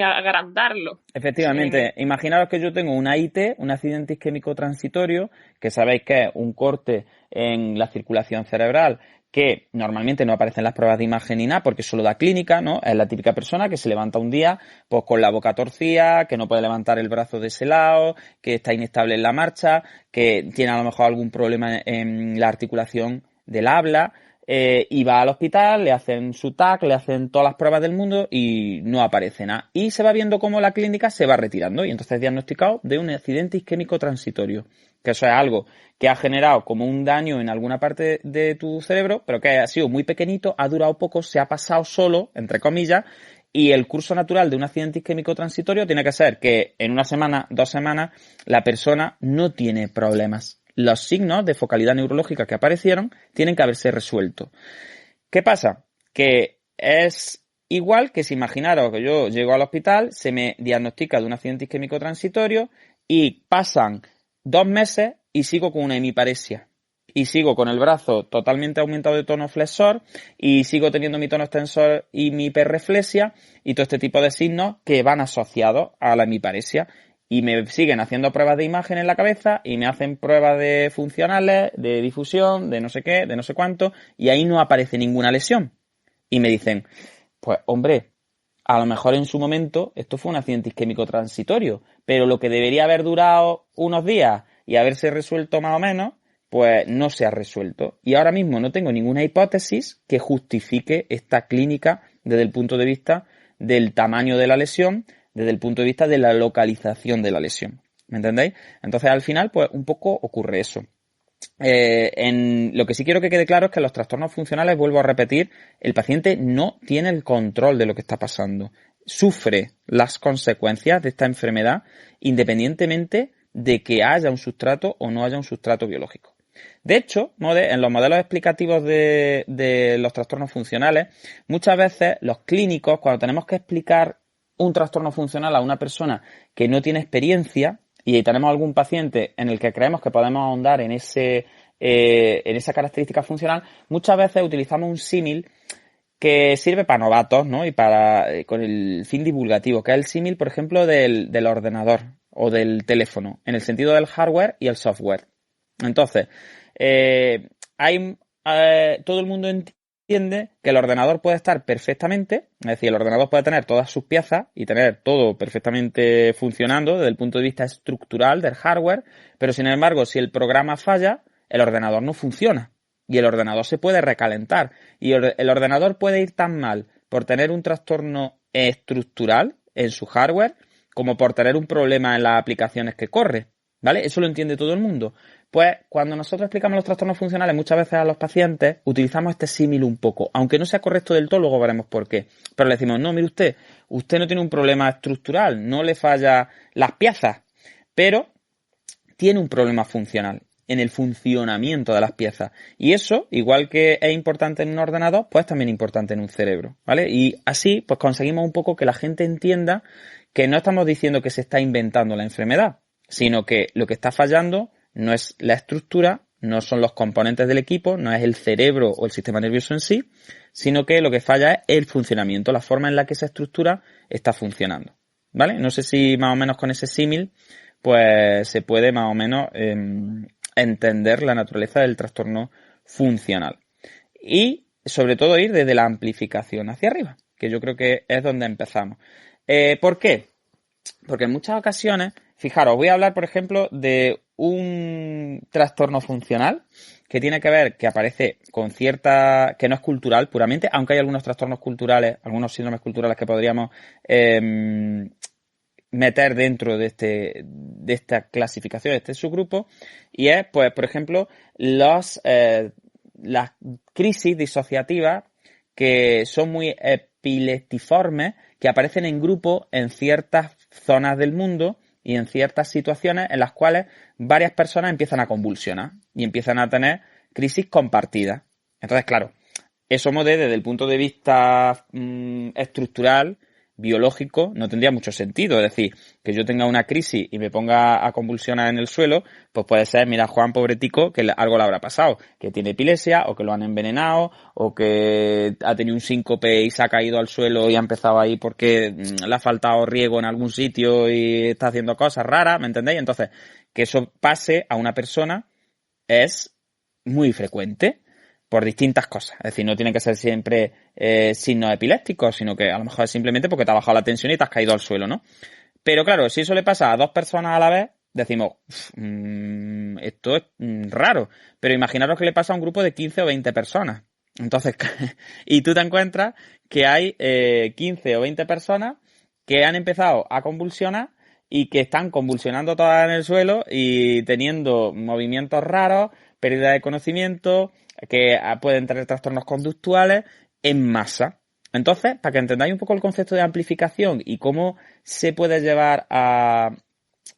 agrandarlo. Efectivamente, sí. Imaginaros que yo tengo una IT, un accidente isquémico transitorio, que sabéis que es un corte en la circulación cerebral, que normalmente no aparece en las pruebas de imagen ni nada, porque solo da clínica, ¿no? Es la típica persona que se levanta un día pues con la boca torcida, que no puede levantar el brazo de ese lado, que está inestable en la marcha, que tiene a lo mejor algún problema en la articulación del habla, y va al hospital, le hacen su TAC, le hacen todas las pruebas del mundo y no aparece nada. Y se va viendo cómo la clínica se va retirando y entonces es diagnosticado de un accidente isquémico transitorio. Que eso es algo que ha generado como un daño en alguna parte de tu cerebro, pero que ha sido muy pequeñito, ha durado poco, se ha pasado solo, entre comillas, y el curso natural de un accidente isquémico transitorio tiene que ser que en 1 semana, 2 semanas, la persona no tiene problemas. Los signos de focalidad neurológica que aparecieron tienen que haberse resuelto. ¿Qué pasa? Que es igual que si imaginaros que yo llego al hospital, se me diagnostica de un accidente isquémico transitorio y pasan 2 meses y sigo con una hemiparesia. Y sigo con el brazo totalmente aumentado de tono flexor y sigo teniendo mi tono extensor y mi hiperreflexia y todo este tipo de signos que van asociados a la hemiparesia. Y me siguen haciendo pruebas de imagen en la cabeza y me hacen pruebas de funcionales, de difusión, de no sé qué, de no sé cuánto, y ahí no aparece ninguna lesión. Y me dicen, pues hombre, a lo mejor en su momento esto fue un accidente isquémico transitorio, pero lo que debería haber durado unos días y haberse resuelto más o menos, pues no se ha resuelto. Y ahora mismo no tengo ninguna hipótesis que justifique esta clínica desde el punto de vista del tamaño de la lesión, desde el punto de vista de la localización de la lesión. ¿Me entendéis? Entonces, al final, pues un poco ocurre eso. Lo que sí quiero que quede claro es que los trastornos funcionales, vuelvo a repetir, el paciente no tiene el control de lo que está pasando. Sufre las consecuencias de esta enfermedad independientemente de que haya un sustrato o no haya un sustrato biológico. De hecho, en los modelos explicativos de los trastornos funcionales, muchas veces los clínicos, cuando tenemos que explicar un trastorno funcional a una persona que no tiene experiencia y tenemos algún paciente en el que creemos que podemos ahondar en esa característica funcional, muchas veces utilizamos un símil que sirve para novatos, ¿no? Y con el fin divulgativo, que es el símil, por ejemplo, del ordenador o del teléfono, en el sentido del hardware y el software. Entonces, todo el mundo entiende que el ordenador puede estar perfectamente, es decir, el ordenador puede tener todas sus piezas y tener todo perfectamente funcionando desde el punto de vista estructural del hardware, pero sin embargo, si el programa falla, el ordenador no funciona y el ordenador se puede recalentar y el ordenador puede ir tan mal por tener un trastorno estructural en su hardware como por tener un problema en las aplicaciones que corre, ¿vale? Eso lo entiende todo el mundo. Pues cuando nosotros explicamos los trastornos funcionales muchas veces a los pacientes utilizamos este símil un poco, aunque no sea correcto del todo, luego veremos por qué. Pero le decimos, no, mire usted no tiene un problema estructural, no le falla las piezas, pero tiene un problema funcional en el funcionamiento de las piezas. Y eso, igual que es importante en un ordenador, pues también es importante en un cerebro, ¿vale? Y así, pues conseguimos un poco que la gente entienda que no estamos diciendo que se está inventando la enfermedad, sino que lo que está fallando no es la estructura, no son los componentes del equipo, no es el cerebro o el sistema nervioso en sí, sino que lo que falla es el funcionamiento, la forma en la que esa estructura está funcionando, ¿vale? No sé si más o menos con ese símil, pues se puede más o menos entender la naturaleza del trastorno funcional. Y sobre todo ir desde la amplificación hacia arriba, que yo creo que es donde empezamos. ¿Por qué? Porque en muchas ocasiones, fijaros, voy a hablar, por ejemplo, de un trastorno funcional que tiene que ver, que aparece con cierta, que no es cultural puramente, aunque hay algunos trastornos culturales, algunos síndromes culturales que podríamos meter dentro de esta clasificación, de este subgrupo, y es, pues, por ejemplo, las crisis disociativas que son muy epileptiformes, que aparecen en grupo en ciertas zonas del mundo y en ciertas situaciones en las cuales varias personas empiezan a convulsionar y empiezan a tener crisis compartidas. Entonces, claro, eso desde el punto de vista estructural, biológico, no tendría mucho sentido. Es decir, que yo tenga una crisis y me ponga a convulsionar en el suelo, pues puede ser, mira, Juan, pobretico, que algo le habrá pasado, que tiene epilepsia, o que lo han envenenado, o que ha tenido un síncope y se ha caído al suelo y ha empezado ahí porque le ha faltado riego en algún sitio y está haciendo cosas raras, ¿me entendéis? Entonces, que eso pase a una persona es muy frecuente por distintas cosas. Es decir, no tiene que ser siempre signos epilépticos, sino que a lo mejor es simplemente porque te ha bajado la tensión y te has caído al suelo, ¿no? Pero claro, si eso le pasa a dos personas a la vez, decimos, esto es raro. Pero imaginaros que le pasa a un grupo de 15 o 20 personas. Entonces, y tú te encuentras que hay 15 o 20 personas que han empezado a convulsionar y que están convulsionando todas en el suelo y teniendo movimientos raros, pérdida de conocimiento, que pueden tener trastornos conductuales en masa. Entonces, para que entendáis un poco el concepto de amplificación y cómo se puede llevar a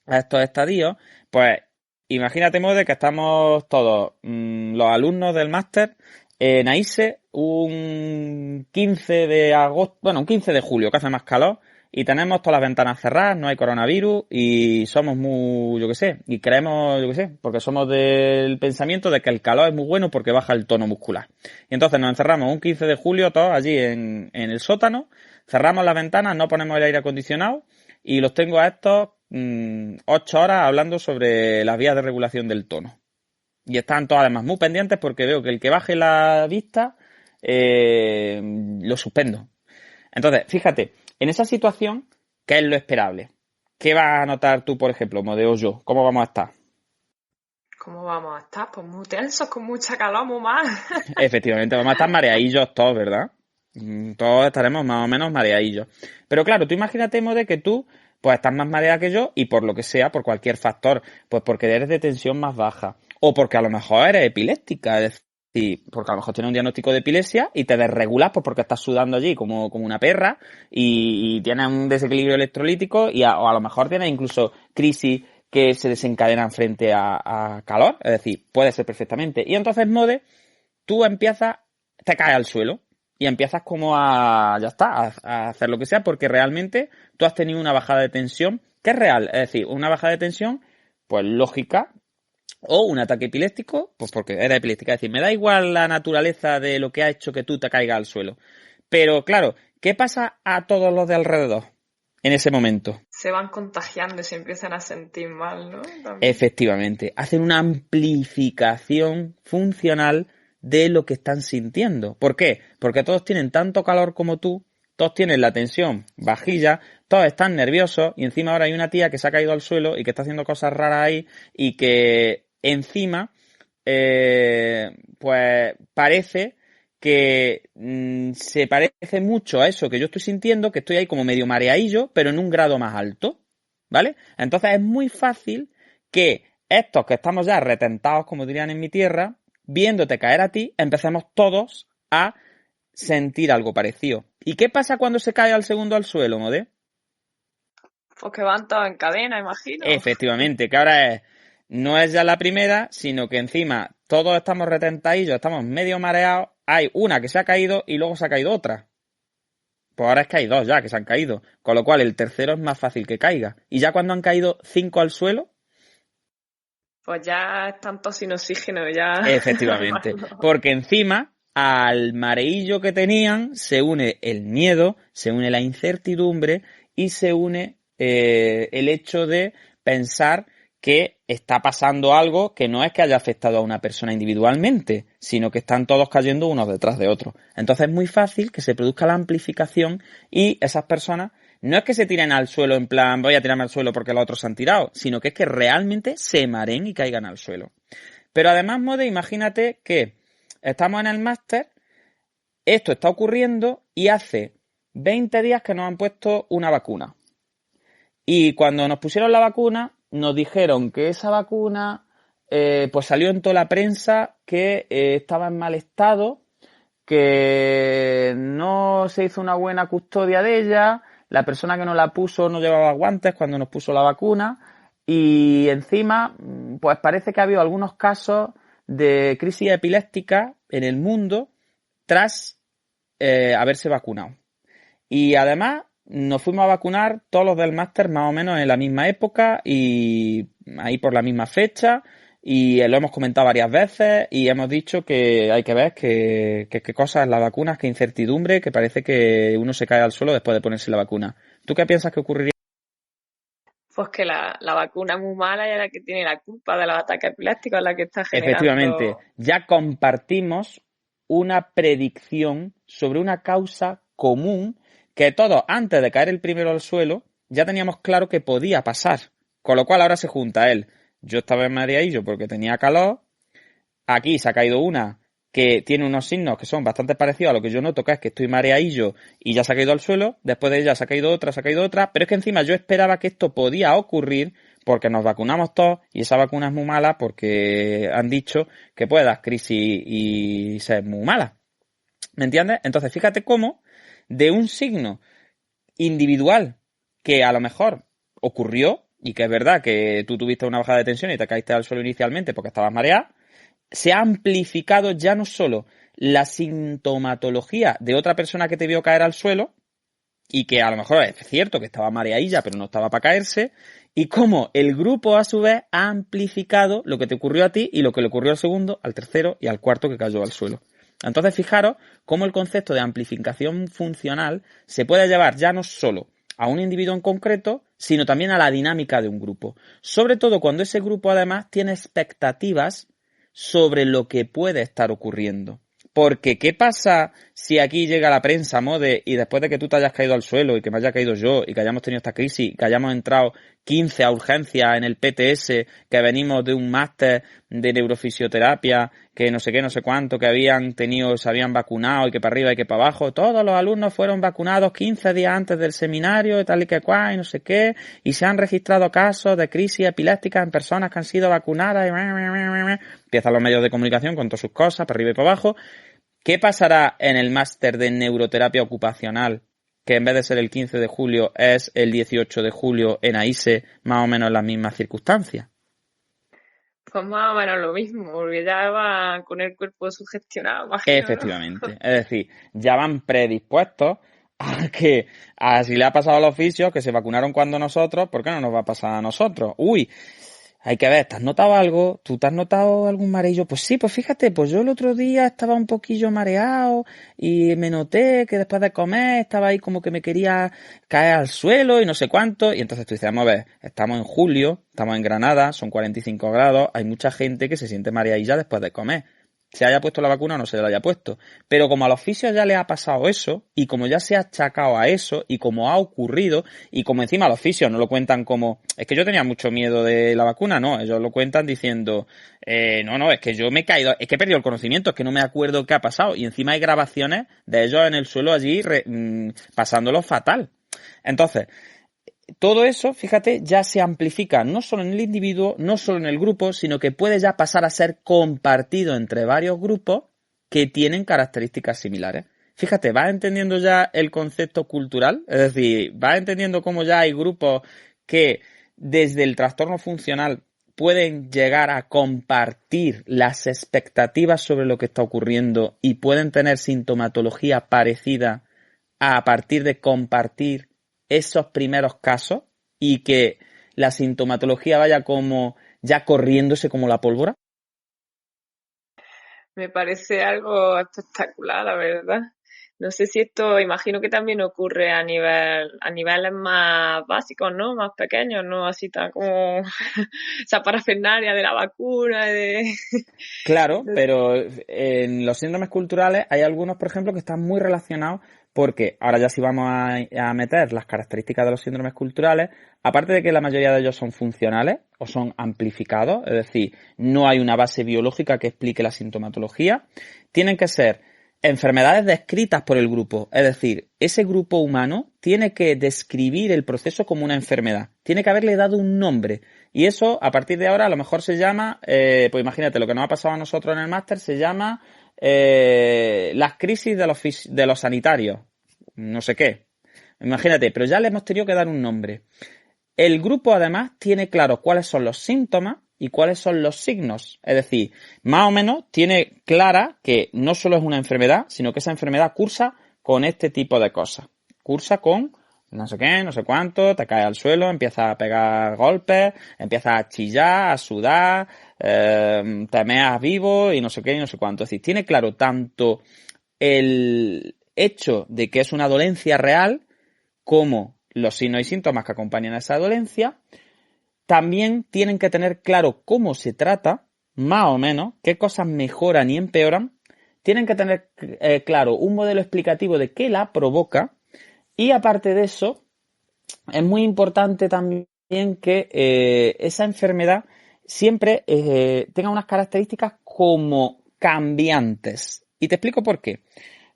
estos estadios, pues imagínate, Mode, que estamos todos los alumnos del máster en AISE un 15 de agosto, bueno, un 15 de julio, que hace más calor, y tenemos todas las ventanas cerradas, no hay coronavirus y somos muy, yo qué sé, y creemos, yo qué sé, porque somos del pensamiento de que el calor es muy bueno porque baja el tono muscular. Y entonces nos encerramos un 15 de julio todos allí en el sótano, cerramos las ventanas, no ponemos el aire acondicionado y los tengo a estos 8 horas hablando sobre las vías de regulación del tono. Y están todos además muy pendientes porque veo que el que baje la vista lo suspendo. Entonces, fíjate, en esa situación, ¿qué es lo esperable? ¿Qué vas a notar tú, por ejemplo, Mode, o yo? ¿Cómo vamos a estar? ¿Cómo vamos a estar? Pues muy tensos, con mucha calor, muy mal. Efectivamente, vamos a estar mareadillos todos, ¿verdad? Todos estaremos más o menos mareadillos. Pero claro, tú imagínate, Mode, que tú pues estás más mareada que yo y por lo que sea, por cualquier factor, pues porque eres de tensión más baja o porque a lo mejor eres epiléptica, es decir, porque a lo mejor tienes un diagnóstico de epilepsia y te desregulas pues porque estás sudando allí como una perra y tienes un desequilibrio electrolítico o a lo mejor tienes incluso crisis que se desencadenan frente a calor, es decir, puede ser perfectamente. Y entonces, Mode, tú te caes al suelo y empiezas como a hacer lo que sea porque realmente tú has tenido una bajada de tensión que es real, es decir, una bajada de tensión, pues lógica, o un ataque epiléptico, pues porque era epiléptica. Es decir, me da igual la naturaleza de lo que ha hecho que tú te caigas al suelo. Pero claro, ¿qué pasa a todos los de alrededor en ese momento? Se van contagiando y se empiezan a sentir mal, ¿no? También. Efectivamente, hacen una amplificación funcional de lo que están sintiendo. ¿Por qué? Porque todos tienen tanto calor como tú, todos tienen la tensión vajilla, todos están nerviosos y encima ahora hay una tía que se ha caído al suelo y que está haciendo cosas raras ahí y que encima, pues parece que se parece mucho a eso que yo estoy sintiendo, que estoy ahí como medio mareadillo, pero en un grado más alto, ¿vale? Entonces es muy fácil que estos que estamos ya retentados, como dirían en mi tierra, viéndote caer a ti, empecemos todos a sentir algo parecido. ¿Y qué pasa cuando se cae al segundo al suelo, Modé? Pues que van todos en cadena, imagino. Efectivamente, que ahora no es ya la primera, sino que encima todos estamos retentadillos, estamos medio mareados, hay una que se ha caído y luego se ha caído otra. Pues ahora es que hay dos ya que se han caído, con lo cual el tercero es más fácil que caiga. Y ya cuando han caído 5 al suelo, pues ya están todos sin oxígeno, ya. efectivamente, porque encima al mareillo que tenían se une el miedo, se une la incertidumbre y se une el hecho de pensar que está pasando algo que no es que haya afectado a una persona individualmente, sino que están todos cayendo unos detrás de otros. Entonces es muy fácil que se produzca la amplificación y esas personas no es que se tiren al suelo en plan voy a tirarme al suelo porque los otros se han tirado, sino que es que realmente se mareen y caigan al suelo. Pero además, Mode, imagínate que estamos en el máster, esto está ocurriendo y hace 20 días que nos han puesto una vacuna. Y cuando nos pusieron la vacuna, nos dijeron que esa vacuna pues salió en toda la prensa que estaba en mal estado, que no se hizo una buena custodia de ella, la persona que nos la puso no llevaba guantes cuando nos puso la vacuna y encima pues parece que ha habido algunos casos de crisis epiléptica en el mundo tras haberse vacunado. Y además nos fuimos a vacunar todos los del máster más o menos en la misma época y ahí por la misma fecha y lo hemos comentado varias veces y hemos dicho que hay que ver qué cosas las vacunas, qué incertidumbre, que parece que uno se cae al suelo después de ponerse la vacuna. ¿Tú qué piensas que ocurriría? Pues que la vacuna es muy mala y es la que tiene la culpa de los ataques epilépticos, es la que está generando... Efectivamente, ya compartimos una predicción sobre una causa común que todos, antes de caer el primero al suelo, ya teníamos claro que podía pasar. Con lo cual ahora se junta él. Yo estaba en mareadillo porque tenía calor. Aquí se ha caído una que tiene unos signos que son bastante parecidos a lo que yo noto, que es que estoy mareadillo y ya se ha caído al suelo. Después de ella se ha caído otra. Pero es que encima yo esperaba que esto podía ocurrir porque nos vacunamos todos y esa vacuna es muy mala porque han dicho que puede dar crisis y ser muy mala. ¿Me entiendes? Entonces fíjate cómo de un signo individual que a lo mejor ocurrió y que es verdad que tú tuviste una bajada de tensión y te caíste al suelo inicialmente porque estabas mareado, se ha amplificado ya no solo la sintomatología de otra persona que te vio caer al suelo y que a lo mejor es cierto que estaba mareadilla pero no estaba para caerse, y cómo el grupo a su vez ha amplificado lo que te ocurrió a ti y lo que le ocurrió al segundo, al tercero y al cuarto que cayó al suelo. Entonces, fijaros cómo el concepto de amplificación funcional se puede llevar ya no solo a un individuo en concreto, sino también a la dinámica de un grupo. Sobre todo cuando ese grupo además tiene expectativas sobre lo que puede estar ocurriendo. Porque, ¿qué pasa si aquí llega la prensa, Mode, y después de que tú te hayas caído al suelo y que me haya caído yo y que hayamos tenido esta crisis, que hayamos entrado 15 a urgencias en el PTS, que venimos de un máster de neurofisioterapia, que no sé qué, no sé cuánto, que se habían vacunado y que para arriba y que para abajo, todos los alumnos fueron vacunados 15 días antes del seminario y tal y que cual y no sé qué, y se han registrado casos de crisis epiléptica en personas que han sido vacunadas y empiezan los medios de comunicación con todas sus cosas, para arriba y para abajo. ¿Qué pasará en el máster de neuroterapia ocupacional, que en vez de ser el 15 de julio es el 18 de julio en AISE, más o menos en las mismas circunstancias? Pues más o menos lo mismo, porque ya van con el cuerpo sugestionado, imagino, Efectivamente. ¿no? Es decir, ya van predispuestos que así le ha pasado a los oficios que se vacunaron cuando nosotros, ¿por qué no nos va a pasar a nosotros? Uy, hay que ver, ¿te has notado algo? ¿Tú te has notado algún mareillo? Pues sí, pues fíjate, pues yo el otro día estaba un poquillo mareado y me noté que después de comer estaba ahí como que me quería caer al suelo y no sé cuánto. Y entonces tú dices, vamos a ver, estamos en julio, estamos en Granada, son 45 grados, hay mucha gente que se siente mareadilla después de comer. Se haya puesto la vacuna o no se le haya puesto. Pero como al oficio ya le ha pasado eso, y como ya se ha achacado a eso, y como ha ocurrido, y como encima al oficio no lo cuentan como, es que yo tenía mucho miedo de la vacuna, no, ellos lo cuentan diciendo, no, es que yo me he caído, es que he perdido el conocimiento, es que no me acuerdo qué ha pasado, y encima hay grabaciones de ellos en el suelo allí pasándolo fatal. Entonces, todo eso, fíjate, ya se amplifica no solo en el individuo, no solo en el grupo, sino que puede ya pasar a ser compartido entre varios grupos que tienen características similares. Fíjate, vas entendiendo ya el concepto cultural, es decir, vas entendiendo cómo ya hay grupos que desde el trastorno funcional pueden llegar a compartir las expectativas sobre lo que está ocurriendo y pueden tener sintomatología parecida a partir de compartir esos primeros casos y que la sintomatología vaya como ya corriéndose como la pólvora? Me parece algo espectacular, la verdad. No sé si esto, imagino que también ocurre a niveles más básicos, ¿no? Más pequeños, ¿no? Así tan como esa parafernalia de la vacuna, Claro, pero en los síndromes culturales hay algunos, por ejemplo, que están muy relacionados porque ahora ya sí vamos a meter las características de los síndromes culturales, aparte de que la mayoría de ellos son funcionales o son amplificados, es decir, no hay una base biológica que explique la sintomatología, tienen que ser enfermedades descritas por el grupo, es decir, ese grupo humano tiene que describir el proceso como una enfermedad, tiene que haberle dado un nombre. Y eso, a partir de ahora, a lo mejor se llama, pues imagínate, lo que nos ha pasado a nosotros en el máster se llama las crisis de los sanitarios, no sé qué. Imagínate, pero ya le hemos tenido que dar un nombre. El grupo, además, tiene claro cuáles son los síntomas y cuáles son los signos. Es decir, más o menos tiene clara que no solo es una enfermedad, sino que esa enfermedad cursa con este tipo de cosas. Cursa con no sé qué, no sé cuánto, te caes al suelo, empiezas a pegar golpes, empiezas a chillar, a sudar, te meas vivo y no sé qué y no sé cuánto. Es decir, tiene claro tanto el hecho de que es una dolencia real como los signos y síntomas que acompañan a esa dolencia. También tienen que tener claro cómo se trata, más o menos, qué cosas mejoran y empeoran. Tienen que tener claro un modelo explicativo de qué la provoca. Y aparte de eso, es muy importante también que esa enfermedad siempre tenga unas características como cambiantes. Y te explico por qué.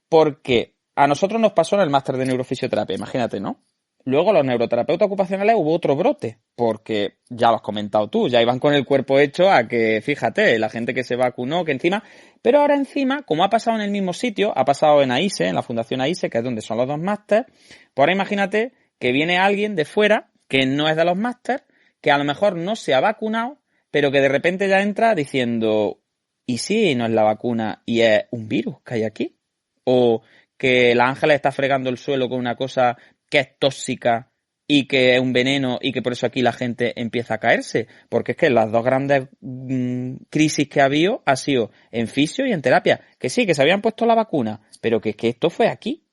Porque a nosotros nos pasó en el máster de neurofisioterapia, imagínate, ¿no? Luego los neuroterapeutas ocupacionales hubo otro brote, porque ya lo has comentado tú, ya iban con el cuerpo hecho a que, fíjate, la gente que se vacunó, que encima... Pero ahora encima, como ha pasado en el mismo sitio, ha pasado en AISE, en la Fundación AISE, que es donde son los dos másters, pues ahora imagínate que viene alguien de fuera, que no es de los másters, que a lo mejor no se ha vacunado, pero que de repente ya entra diciendo, ¿y si no es la vacuna y es un virus que hay aquí? O que la Ángeles está fregando el suelo con una cosa que es tóxica y que es un veneno y que por eso aquí la gente empieza a caerse. Porque es que las dos grandes crisis que ha habido ha sido en fisio y en terapia. Que sí, que se habían puesto la vacuna, pero que esto fue aquí.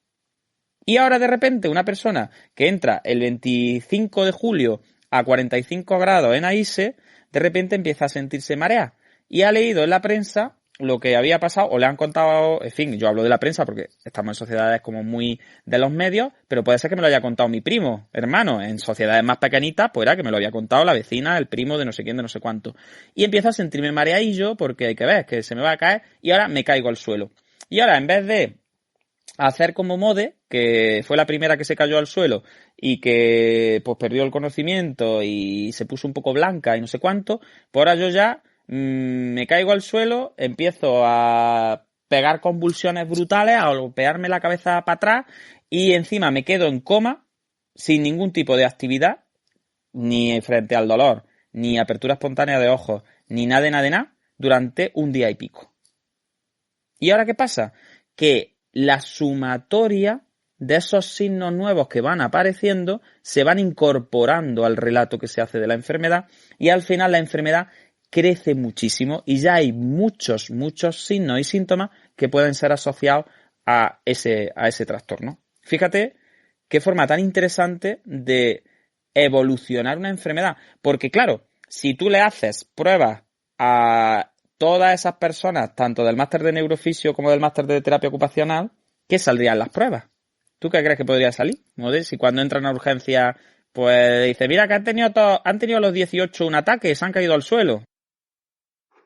Y ahora de repente una persona que entra el 25 de julio a 45 grados en AISE, de repente empieza a sentirse mareada. Y ha leído en la prensa lo que había pasado, o le han contado, en fin, yo hablo de la prensa porque estamos en sociedades como muy de los medios, pero puede ser que me lo haya contado mi primo, hermano, en sociedades más pequeñitas, pues era que me lo había contado la vecina, el primo de no sé quién, de no sé cuánto. Y empiezo a sentirme mareadillo porque hay que ver, que se me va a caer, y ahora me caigo al suelo. Y ahora, en vez de hacer como Mode, que fue la primera que se cayó al suelo y que pues perdió el conocimiento y se puso un poco blanca y no sé cuánto, pues ahora yo ya me caigo al suelo, empiezo a pegar convulsiones brutales, a golpearme la cabeza para atrás y encima me quedo en coma sin ningún tipo de actividad, ni frente al dolor, ni apertura espontánea de ojos, ni nada de nada, durante un día y pico. ¿Y ahora qué pasa? Que la sumatoria de esos signos nuevos que van apareciendo se van incorporando al relato que se hace de la enfermedad y al final la enfermedad crece muchísimo y ya hay muchos signos y síntomas que pueden ser asociados a ese trastorno. Fíjate qué forma tan interesante de evolucionar una enfermedad, porque claro, si tú le haces pruebas a todas esas personas, tanto del máster de neurofisio como del máster de terapia ocupacional, ¿qué saldrían las pruebas? ¿Tú qué crees que podría salir? Si cuando entran a urgencia, pues dice, mira que han tenido los 18 un ataque y se han caído al suelo.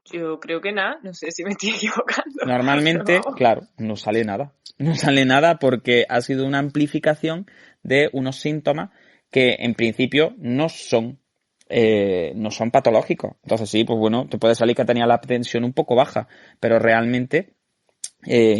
Yo creo que nada, no sé si me estoy equivocando. Normalmente, claro, no sale nada. No sale nada porque ha sido una amplificación de unos síntomas que en principio no son patológicos. Entonces sí, pues bueno, te puede salir que tenía la tensión un poco baja, pero realmente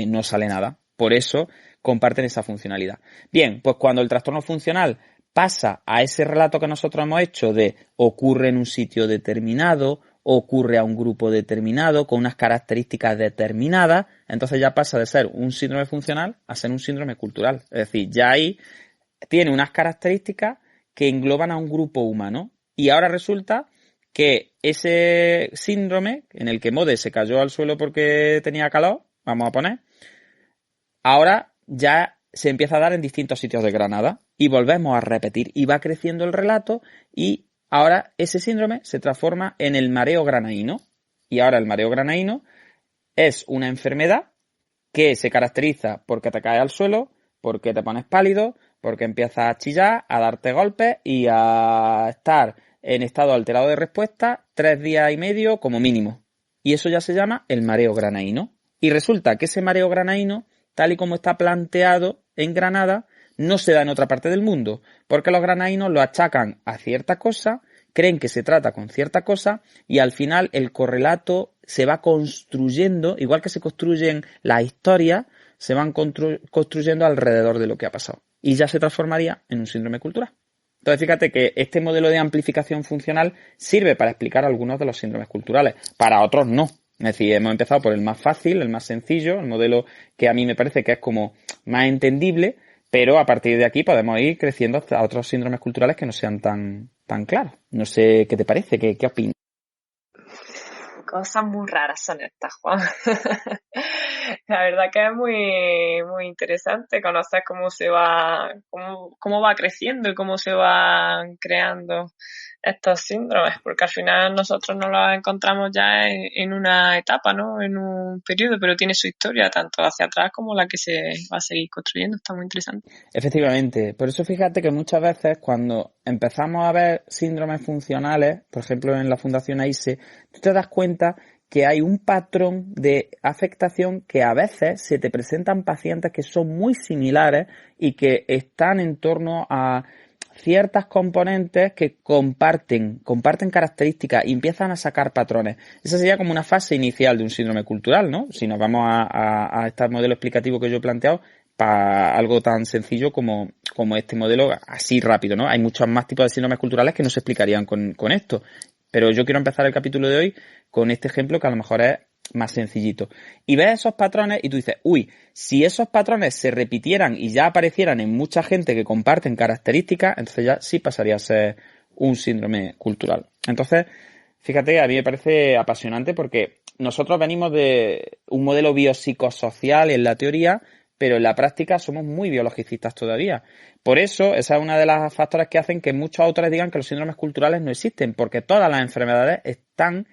no sale nada. Por eso comparten esa funcionalidad. Bien, pues cuando el trastorno funcional pasa a ese relato que nosotros hemos hecho de ocurre en un sitio determinado, ocurre a un grupo determinado, con unas características determinadas, entonces ya pasa de ser un síndrome funcional a ser un síndrome cultural. Es decir, ya ahí tiene unas características que engloban a un grupo humano. Y ahora resulta que ese síndrome en el que Mode se cayó al suelo porque tenía calor, vamos a poner, ahora ya se empieza a dar en distintos sitios de Granada y volvemos a repetir y va creciendo el relato y ahora ese síndrome se transforma en el mareo granaíno. Y ahora el mareo granaíno es una enfermedad que se caracteriza porque te caes al suelo, porque te pones pálido, porque empiezas a chillar, a darte golpes y a estar en estado alterado de respuesta 3 días y medio como mínimo. Y eso ya se llama el mareo granaíno. Y resulta que ese mareo granaíno, tal y como está planteado en Granada, no se da en otra parte del mundo, porque los granaínos lo achacan a cierta cosa, creen que se trata con cierta cosa y al final el correlato se va construyendo, igual que se construyen las historias, se van construyendo alrededor de lo que ha pasado y ya se transformaría en un síndrome cultural. Entonces fíjate que este modelo de amplificación funcional sirve para explicar algunos de los síndromes culturales, para otros no. Es decir, hemos empezado por el más fácil, el más sencillo, el modelo que a mí me parece que es como más entendible, pero a partir de aquí podemos ir creciendo hasta otros síndromes culturales que no sean tan claros. No sé qué te parece, qué opinas. Cosas muy raras son estas, Juan. La verdad que es muy interesante conocer cómo va creciendo y cómo se van creando estos síndromes, porque al final nosotros no los encontramos ya en una etapa, ¿no? En un periodo, pero tiene su historia tanto hacia atrás como la que se va a seguir construyendo. Está muy interesante. Efectivamente, por eso fíjate que muchas veces cuando empezamos a ver síndromes funcionales, por ejemplo en la Fundación AISE, tú te das cuenta que hay un patrón de afectación que a veces se te presentan pacientes que son muy similares y que están en torno a ciertas componentes que comparten características y empiezan a sacar patrones. Esa sería como una fase inicial de un síndrome cultural, ¿no? Si nos vamos a este modelo explicativo que yo he planteado, para algo tan sencillo como este modelo, así rápido, ¿no? Hay muchos más tipos de síndromes culturales que no se explicarían con esto. Pero yo quiero empezar el capítulo de hoy con este ejemplo que a lo mejor es más sencillito. Y ves esos patrones y tú dices, uy, si esos patrones se repitieran y ya aparecieran en mucha gente que comparten características, entonces ya sí pasaría a ser un síndrome cultural. Entonces, fíjate, a mí me parece apasionante porque nosotros venimos de un modelo biopsicosocial en la teoría, pero en la práctica somos muy biologicistas todavía. Por eso, esa es una de las factores que hacen que muchos autores digan que los síndromes culturales no existen, porque todas las enfermedades están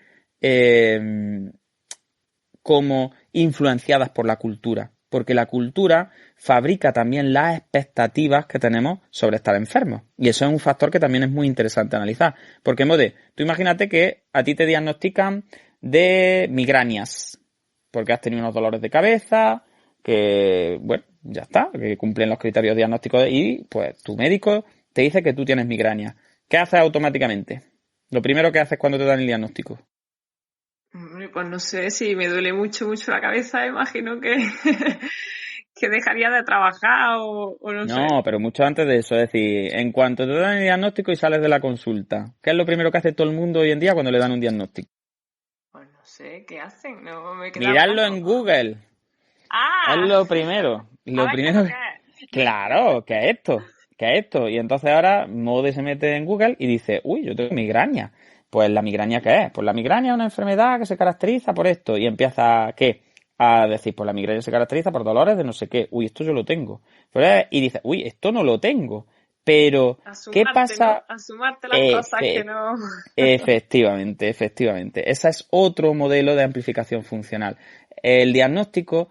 como influenciadas por la cultura, porque la cultura fabrica también las expectativas que tenemos sobre estar enfermos. Y eso es un factor que también es muy interesante analizar. Porque, Mode, tú imagínate que a ti te diagnostican de migrañas, porque has tenido unos dolores de cabeza, que, bueno, ya está, que cumplen los criterios diagnósticos y, pues, tu médico te dice que tú tienes migraña. ¿Qué haces automáticamente? Lo primero que haces cuando te dan el diagnóstico. Pues no sé, si me duele mucho la cabeza, imagino que, que dejaría de trabajar o no sé. No, pero mucho antes de eso, es decir, en cuanto te dan el diagnóstico y sales de la consulta, ¿qué es lo primero que hace todo el mundo hoy en día cuando le dan un diagnóstico? Pues no sé, ¿qué hacen? No, Mirarlo en Google. ¡Ah! Es lo primero. Lo primero, claro, ¿qué es esto? ¿Qué es esto? Y entonces ahora Mode se mete en Google y dice, uy, yo tengo migraña. Pues la migraña, ¿qué es? Pues la migraña es una enfermedad que se caracteriza por esto. Y empieza, ¿qué? A decir, pues la migraña se caracteriza por dolores de no sé qué. Uy, esto yo lo tengo. Y dice, uy, esto no lo tengo. Pero, A ¿qué sumarte, ¿no? pasa? A sumarte las cosas que Efe- no. Efectivamente, efectivamente. Ese es otro modelo de amplificación funcional. El diagnóstico,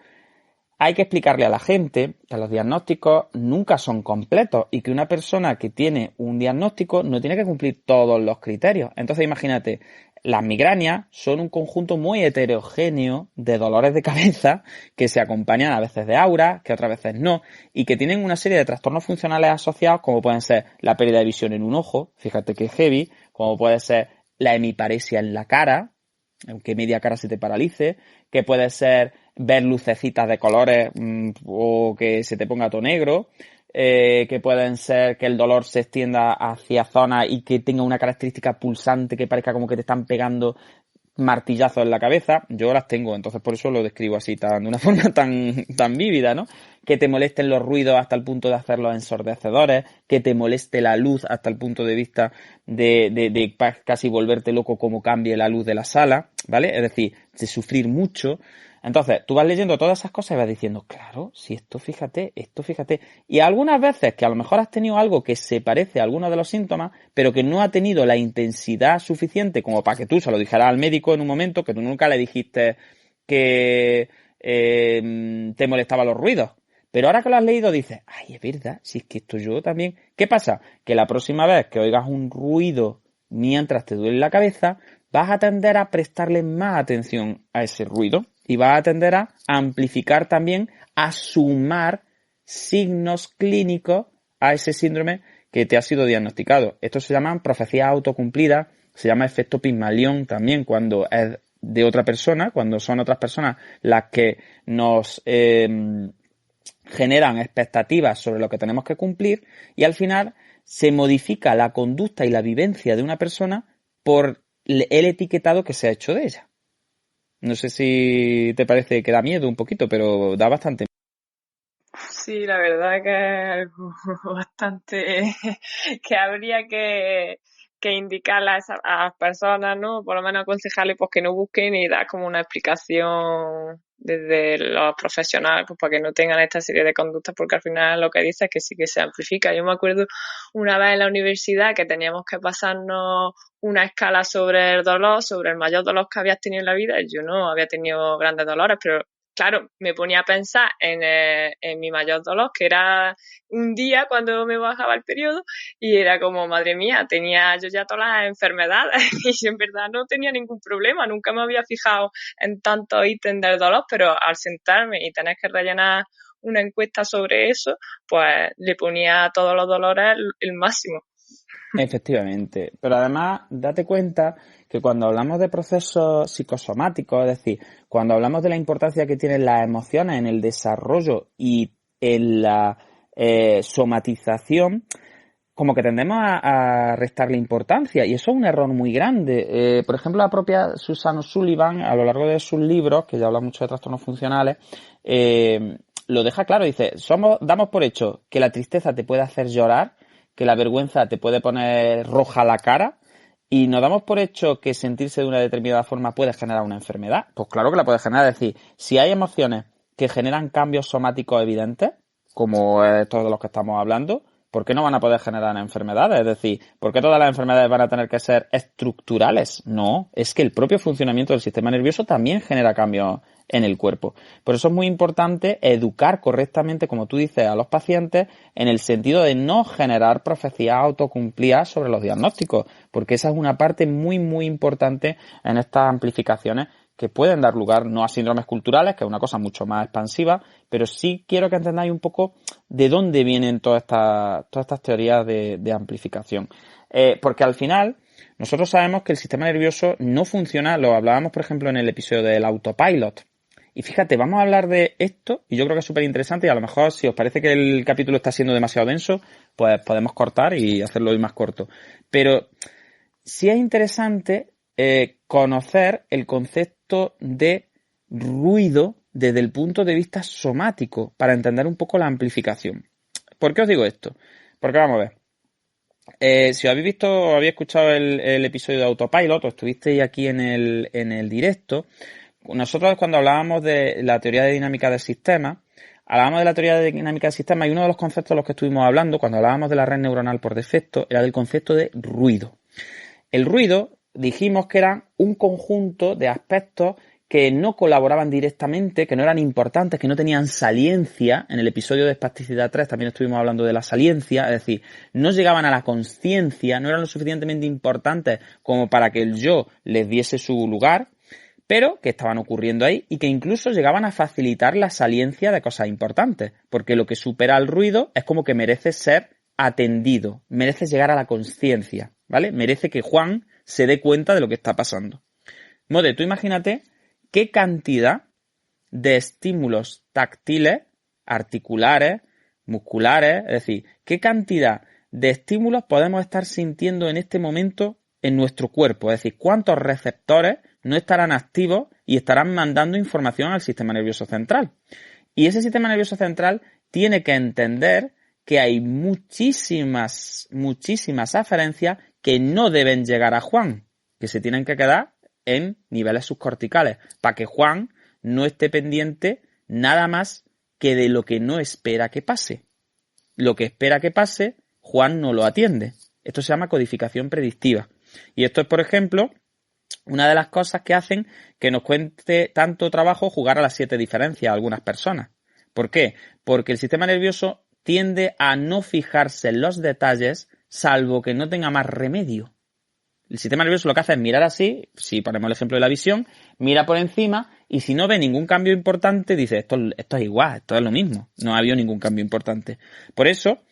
hay que explicarle a la gente que los diagnósticos nunca son completos y que una persona que tiene un diagnóstico no tiene que cumplir todos los criterios. Entonces, imagínate, las migrañas son un conjunto muy heterogéneo de dolores de cabeza que se acompañan a veces de auras, que otras veces no, y que tienen una serie de trastornos funcionales asociados, como pueden ser la pérdida de visión en un ojo, fíjate que es heavy, como puede ser la hemiparesia en la cara, aunque media cara se te paralice, que puede ser ver lucecitas de colores o que se te ponga todo negro, que pueden ser que el dolor se extienda hacia zonas y que tenga una característica pulsante que parezca como que te están pegando martillazos en la cabeza. Yo las tengo, entonces por eso lo describo así, de una forma tan vívida, ¿no? Que te molesten los ruidos hasta el punto de hacerlos ensordecedores, que te moleste la luz hasta el punto de vista de casi volverte loco como cambie la luz de la sala, ¿vale? Es decir, de sufrir mucho. Entonces, tú vas leyendo todas esas cosas y vas diciendo, claro, si esto fíjate, esto fíjate. Y algunas veces que a lo mejor has tenido algo que se parece a algunos de los síntomas, pero que no ha tenido la intensidad suficiente como para que tú se lo dijeras al médico en un momento, que tú nunca le dijiste que te molestaban los ruidos. Pero ahora que lo has leído dices, ay, es verdad, si es que esto yo también. ¿Qué pasa? Que la próxima vez que oigas un ruido mientras te duele la cabeza, vas a tender a prestarle más atención a ese ruido y vas a tender a amplificar también, a sumar signos clínicos a ese síndrome que te ha sido diagnosticado. Esto se llaman profecías autocumplidas, se llama efecto Pigmalión también cuando es de otra persona, cuando son otras personas las que nos generan expectativas sobre lo que tenemos que cumplir y al final se modifica la conducta y la vivencia de una persona por el etiquetado que se ha hecho de ella. No sé si te parece que da miedo un poquito, pero da bastante. Sí, la verdad que es algo bastante que habría que indicarle a las personas, ¿no? Por lo menos aconsejarles pues que no busquen y dar como una explicación desde los profesionales, pues para que no tengan esta serie de conductas, porque al final lo que dice es que sí que se amplifica. Yo me acuerdo una vez en la universidad que teníamos que pasarnos una escala sobre el dolor, sobre el mayor dolor que habías tenido en la vida. Yo no había tenido grandes dolores, pero claro, me ponía a pensar en mi mayor dolor, que era un día cuando me bajaba el periodo, y era como, madre mía, tenía yo ya todas las enfermedades y en verdad no tenía ningún problema, nunca me había fijado en tantos ítems del dolor, pero al sentarme y tener que rellenar una encuesta sobre eso, pues le ponía a todos los dolores el máximo. Efectivamente, pero además date cuenta que cuando hablamos de procesos psicosomáticos, es decir, cuando hablamos de la importancia que tienen las emociones en el desarrollo y en la somatización, como que tendemos a restarle importancia y eso es un error muy grande. Por ejemplo, la propia Susan O'Sullivan, a lo largo de sus libros, que ya habla mucho de trastornos funcionales, lo deja claro, dice, damos por hecho que la tristeza te puede hacer llorar, que la vergüenza te puede poner roja la cara y nos damos por hecho que sentirse de una determinada forma puede generar una enfermedad. Pues claro que la puede generar. Es decir, si hay emociones que generan cambios somáticos evidentes, como todos los que estamos hablando, ¿por qué no van a poder generar enfermedades? Es decir, ¿por qué todas las enfermedades van a tener que ser estructurales? No, es que el propio funcionamiento del sistema nervioso también genera cambios en el cuerpo. Por eso es muy importante educar correctamente, como tú dices, a los pacientes en el sentido de no generar profecías autocumplidas sobre los diagnósticos, porque esa es una parte muy, muy importante en estas amplificaciones que pueden dar lugar no a síndromes culturales, que es una cosa mucho más expansiva, pero sí quiero que entendáis un poco de dónde vienen todas estas teorías de amplificación. Porque al final, nosotros sabemos que el sistema nervioso no funciona, lo hablábamos por ejemplo en el episodio del autopilot. Y fíjate, vamos a hablar de esto, y yo creo que es súper interesante, y a lo mejor si os parece que el capítulo está siendo demasiado denso, pues podemos cortar y hacerlo hoy más corto. Pero sí es interesante conocer el concepto de ruido desde el punto de vista somático para entender un poco la amplificación. ¿Por qué os digo esto? Porque vamos a ver. Si habéis visto o habéis escuchado el episodio de Autopilot o estuvisteis aquí en el directo, nosotros cuando hablábamos de la teoría de dinámica del sistema, hablábamos de la teoría de dinámica del sistema y uno de los conceptos de los que estuvimos hablando cuando hablábamos de la red neuronal por defecto era del concepto de ruido. El ruido dijimos que era un conjunto de aspectos que no colaboraban directamente, que no eran importantes, que no tenían saliencia. En el episodio de Espasticidad 3 también estuvimos hablando de la saliencia, es decir, no llegaban a la consciencia, no eran lo suficientemente importantes como para que el yo les diese su lugar, pero que estaban ocurriendo ahí y que incluso llegaban a facilitar la saliencia de cosas importantes, porque lo que supera el ruido es como que merece ser atendido, merece llegar a la consciencia, ¿vale? Merece que Juan se dé cuenta de lo que está pasando. Mode, tú imagínate qué cantidad de estímulos táctiles, articulares, musculares, es decir, qué cantidad de estímulos podemos estar sintiendo en este momento en nuestro cuerpo, es decir, cuántos receptores no estarán activos y estarán mandando información al sistema nervioso central. Y ese sistema nervioso central tiene que entender que hay muchísimas aferencias que no deben llegar a Juan, que se tienen que quedar en niveles subcorticales, para que Juan no esté pendiente nada más que de lo que no espera que pase. Lo que espera que pase, Juan no lo atiende. Esto se llama codificación predictiva. Y esto es, por ejemplo, una de las cosas que hacen que nos cueste tanto trabajo jugar a las 7 diferencias a algunas personas. ¿Por qué? Porque el sistema nervioso tiende a no fijarse en los detalles salvo que no tenga más remedio. El sistema nervioso lo que hace es mirar así, si ponemos el ejemplo de la visión, mira por encima y si no ve ningún cambio importante dice esto es igual, esto es lo mismo, no ha habido ningún cambio importante. Por eso,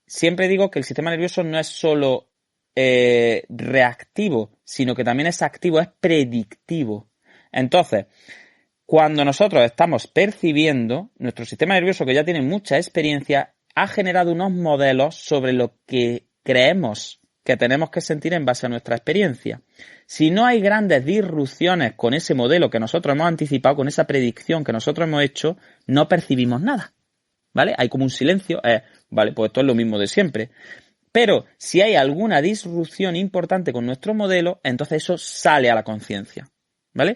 siempre digo que el sistema nervioso no es solo reactivo, sino que también es activo, es predictivo. Entonces, cuando nosotros estamos percibiendo, nuestro sistema nervioso, que ya tiene mucha experiencia, ha generado unos modelos sobre lo que creemos que tenemos que sentir en base a nuestra experiencia. Si no hay grandes disrupciones con ese modelo que nosotros hemos anticipado, con esa predicción que nosotros hemos hecho, no percibimos nada, ¿vale? Hay como un silencio, vale, pues esto es lo mismo de siempre. Pero si hay alguna disrupción importante con nuestro modelo, entonces eso sale a la conciencia, ¿vale?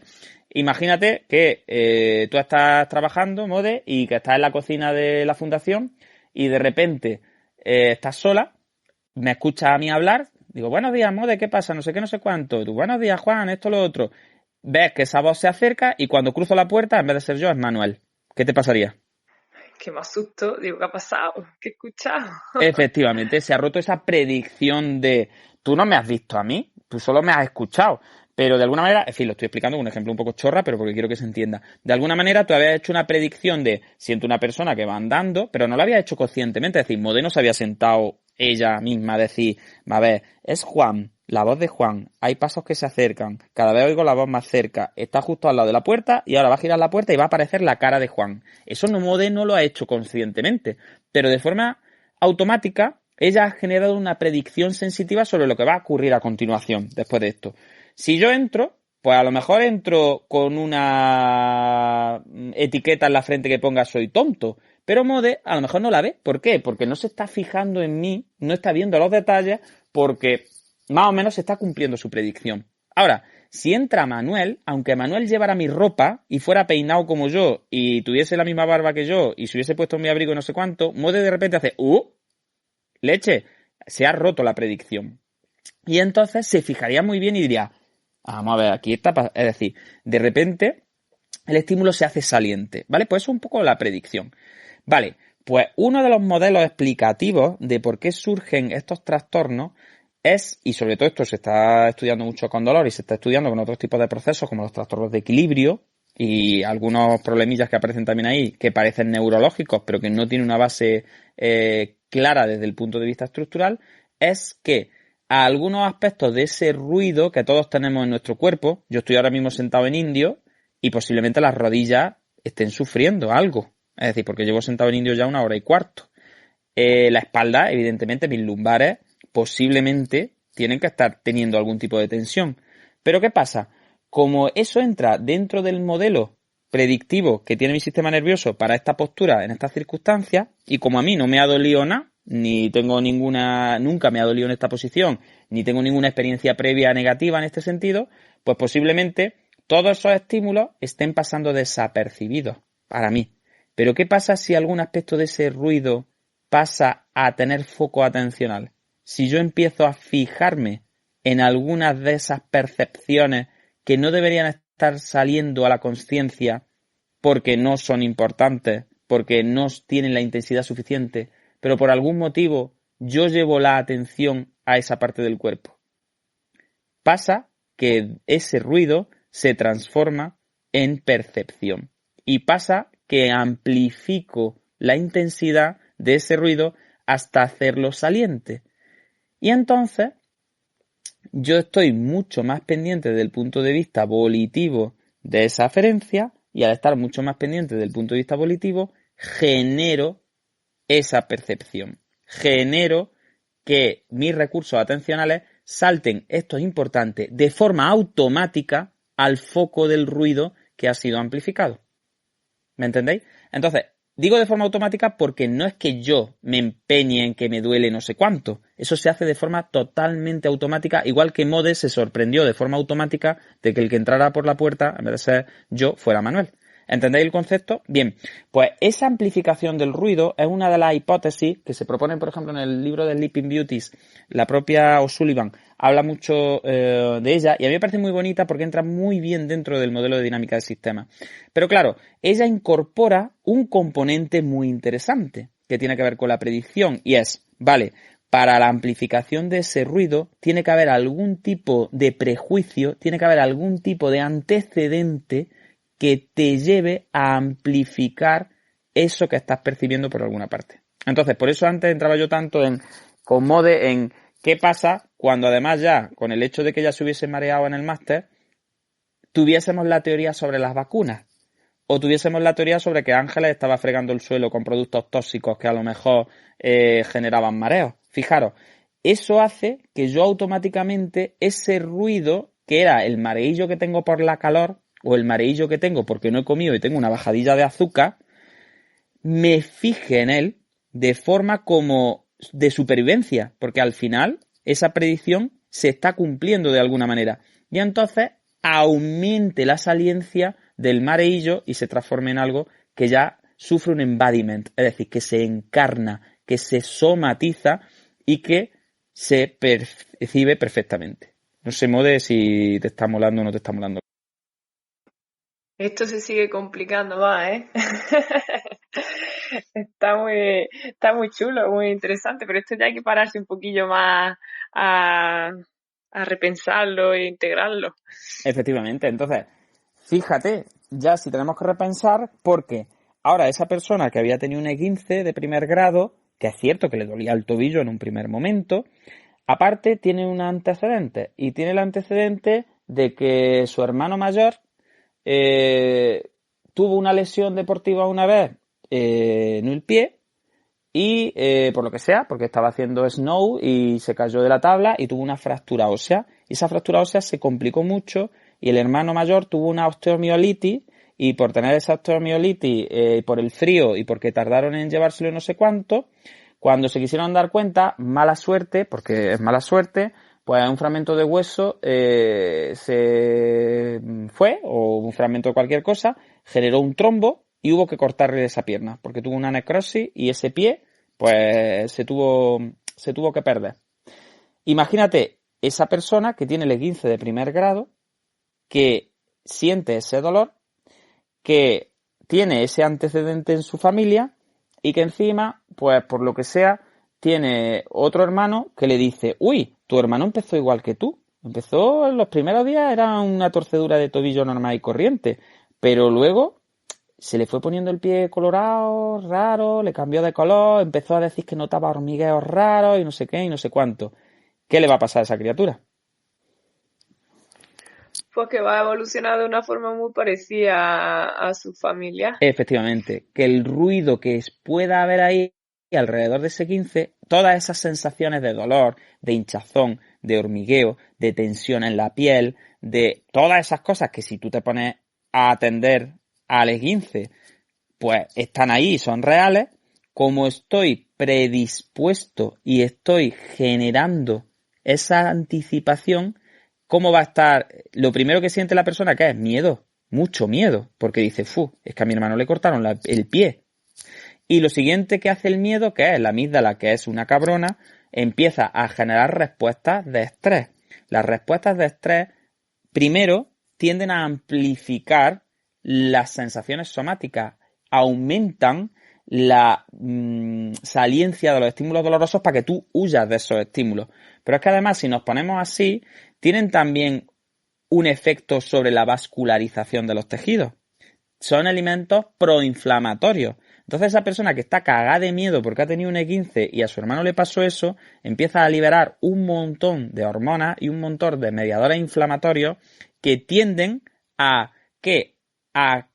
Imagínate que tú estás trabajando, Mode, y que estás en la cocina de la fundación y de repente estás sola, me escuchas a mí hablar, digo, buenos días, Mode, ¿qué pasa? No sé qué, no sé cuánto. Tú, buenos días, Juan, esto, lo otro. Ves que esa voz se acerca y cuando cruzo la puerta, en vez de ser yo, es Manuel. ¿Qué te pasaría? Que me asusto, digo, ¿qué ha pasado? ¿Qué he escuchado? Efectivamente, se ha roto esa predicción de tú no me has visto a mí, tú solo me has escuchado. Pero de alguna manera, en fin, lo estoy explicando con un ejemplo un poco chorra, pero porque quiero que se entienda. De alguna manera tú habías hecho una predicción de siento una persona que va andando, pero no la había hecho conscientemente. Es decir, Mode no se había sentado ella misma a decir, a ver, es Juan, la voz de Juan, hay pasos que se acercan, cada vez oigo la voz más cerca, está justo al lado de la puerta y ahora va a girar la puerta y va a aparecer la cara de Juan. Eso Mode no lo ha hecho conscientemente, pero de forma automática ella ha generado una predicción sensitiva sobre lo que va a ocurrir a continuación después de esto. Si yo entro, pues a lo mejor entro con una etiqueta en la frente que ponga soy tonto, pero Mode a lo mejor no la ve. ¿Por qué? Porque no se está fijando en mí, no está viendo los detalles, porque más o menos está cumpliendo su predicción. Ahora, si entra Manuel, aunque Manuel llevara mi ropa y fuera peinado como yo y tuviese la misma barba que yo y se hubiese puesto mi abrigo y no sé cuánto, Mode de repente hace leche, se ha roto la predicción. Y entonces se fijaría muy bien y diría, vamos a ver, aquí está, es decir, de repente el estímulo se hace saliente, ¿vale? Pues eso es un poco la predicción. Vale, pues uno de los modelos explicativos de por qué surgen estos trastornos es, y sobre todo esto se está estudiando mucho con dolor y se está estudiando con otros tipos de procesos como los trastornos de equilibrio y algunos problemillas que aparecen también ahí que parecen neurológicos pero que no tienen una base clara desde el punto de vista estructural, es que a algunos aspectos de ese ruido que todos tenemos en nuestro cuerpo, yo estoy ahora mismo sentado en indio y posiblemente las rodillas estén sufriendo algo, es decir, porque llevo sentado en indio ya 1 hora y cuarto. La espalda, evidentemente, mis lumbares posiblemente tienen que estar teniendo algún tipo de tensión. Pero ¿qué pasa? Como eso entra dentro del modelo predictivo que tiene mi sistema nervioso para esta postura en estas circunstancias, y como a mí no me ha dolido nada, ni tengo nunca me ha dolido en esta posición, ni tengo ninguna experiencia previa negativa en este sentido, pues posiblemente todos esos estímulos estén pasando desapercibidos para mí. Pero ¿qué pasa si algún aspecto de ese ruido pasa a tener foco atencional? Si yo empiezo a fijarme en algunas de esas percepciones que no deberían estar saliendo a la conciencia porque no son importantes, porque no tienen la intensidad suficiente, pero por algún motivo yo llevo la atención a esa parte del cuerpo. Pasa que ese ruido se transforma en percepción y pasa que amplifico la intensidad de ese ruido hasta hacerlo saliente. Y entonces yo estoy mucho más pendiente desde el punto de vista volitivo de esa aferencia, y al estar mucho más pendiente desde el punto de vista volitivo, genero esa percepción. Genero que mis recursos atencionales salten, esto es importante, de forma automática al foco del ruido que ha sido amplificado. ¿Me entendéis? Entonces, digo de forma automática porque no es que yo me empeñe en que me duele no sé cuánto. Eso se hace de forma totalmente automática, igual que Mode se sorprendió de forma automática de que el que entrara por la puerta, en vez de ser yo, fuera Manuel. ¿Entendéis el concepto? Bien, pues esa amplificación del ruido es una de las hipótesis que se proponen, por ejemplo, en el libro de Sleeping Beauties. La propia O'Sullivan habla mucho de ella, y a mí me parece muy bonita porque entra muy bien dentro del modelo de dinámica del sistema. Pero claro, ella incorpora un componente muy interesante que tiene que ver con la predicción, y es, vale, para la amplificación de ese ruido tiene que haber algún tipo de prejuicio, tiene que haber algún tipo de antecedente que te lleve a amplificar eso que estás percibiendo por alguna parte. Entonces, por eso antes entraba yo tanto con Mode en qué pasa cuando además ya, con el hecho de que ya se hubiese mareado en el máster, tuviésemos la teoría sobre las vacunas, o tuviésemos la teoría sobre que Ángeles estaba fregando el suelo con productos tóxicos que a lo mejor generaban mareos. Fijaros, eso hace que yo automáticamente ese ruido, que era el mareillo que tengo por la calor, o el mareillo que tengo porque no he comido y tengo una bajadilla de azúcar, me fije en él de forma como de supervivencia, porque al final esa predicción se está cumpliendo de alguna manera. Y entonces aumente la saliencia del mareillo y se transforme en algo que ya sufre un embodiment, es decir, que se encarna, que se somatiza y que se percibe perfectamente. No sé, Mode, si te está molando o no te está molando. Esto se sigue complicando más, ¿eh? Está muy chulo, muy interesante, pero esto ya hay que pararse un poquillo más a repensarlo e integrarlo. Efectivamente, entonces, fíjate, ya si tenemos que repensar, porque ahora esa persona que había tenido un E15 de primer grado, que es cierto que le dolía el tobillo en un primer momento, aparte tiene un antecedente, y tiene el antecedente de que su hermano mayor tuvo una lesión deportiva una vez en el pie y por lo que sea, porque estaba haciendo snow y se cayó de la tabla y tuvo una fractura ósea, y esa fractura ósea se complicó mucho y el hermano mayor tuvo una osteomiolitis, y por tener esa osteomiolitis, por el frío y porque tardaron en llevárselo no sé cuánto, cuando se quisieron dar cuenta, mala suerte, porque es mala suerte, pues un fragmento de hueso se fue, o un fragmento de cualquier cosa, generó un trombo y hubo que cortarle esa pierna, porque tuvo una necrosis y ese pie, pues se tuvo que perder. Imagínate esa persona que tiene el E15 de primer grado, que siente ese dolor, que tiene ese antecedente en su familia y que encima, pues por lo que sea, tiene otro hermano que le dice, uy, tu hermano empezó igual que tú. Empezó en los primeros días, era una torcedura de tobillo normal y corriente, pero luego se le fue poniendo el pie colorado, raro, le cambió de color, empezó a decir que notaba hormigueos raros y no sé qué y no sé cuánto. ¿Qué le va a pasar a esa criatura? Pues que va a evolucionar de una forma muy parecida a su familia. Efectivamente, que el ruido que pueda haber ahí alrededor de ese 15, todas esas sensaciones de dolor, de hinchazón, de hormigueo, de tensión en la piel, de todas esas cosas que si tú te pones a atender al esguince, pues están ahí, son reales. Como estoy predispuesto y estoy generando esa anticipación, ¿cómo va a estar? Lo primero que siente la persona, ¿qué es? Miedo, mucho miedo, porque dice, es que a mi hermano le cortaron el pie. Y lo siguiente que hace el miedo, que es la amígdala, que es una cabrona, empieza a generar respuestas de estrés. Las respuestas de estrés, primero, tienden a amplificar las sensaciones somáticas, aumentan la saliencia de los estímulos dolorosos para que tú huyas de esos estímulos. Pero es que además, si nos ponemos así, tienen también un efecto sobre la vascularización de los tejidos. Son alimentos proinflamatorios. Entonces esa persona que está cagada de miedo porque ha tenido un esguince y a su hermano le pasó eso, empieza a liberar un montón de hormonas y un montón de mediadores inflamatorios que tienden a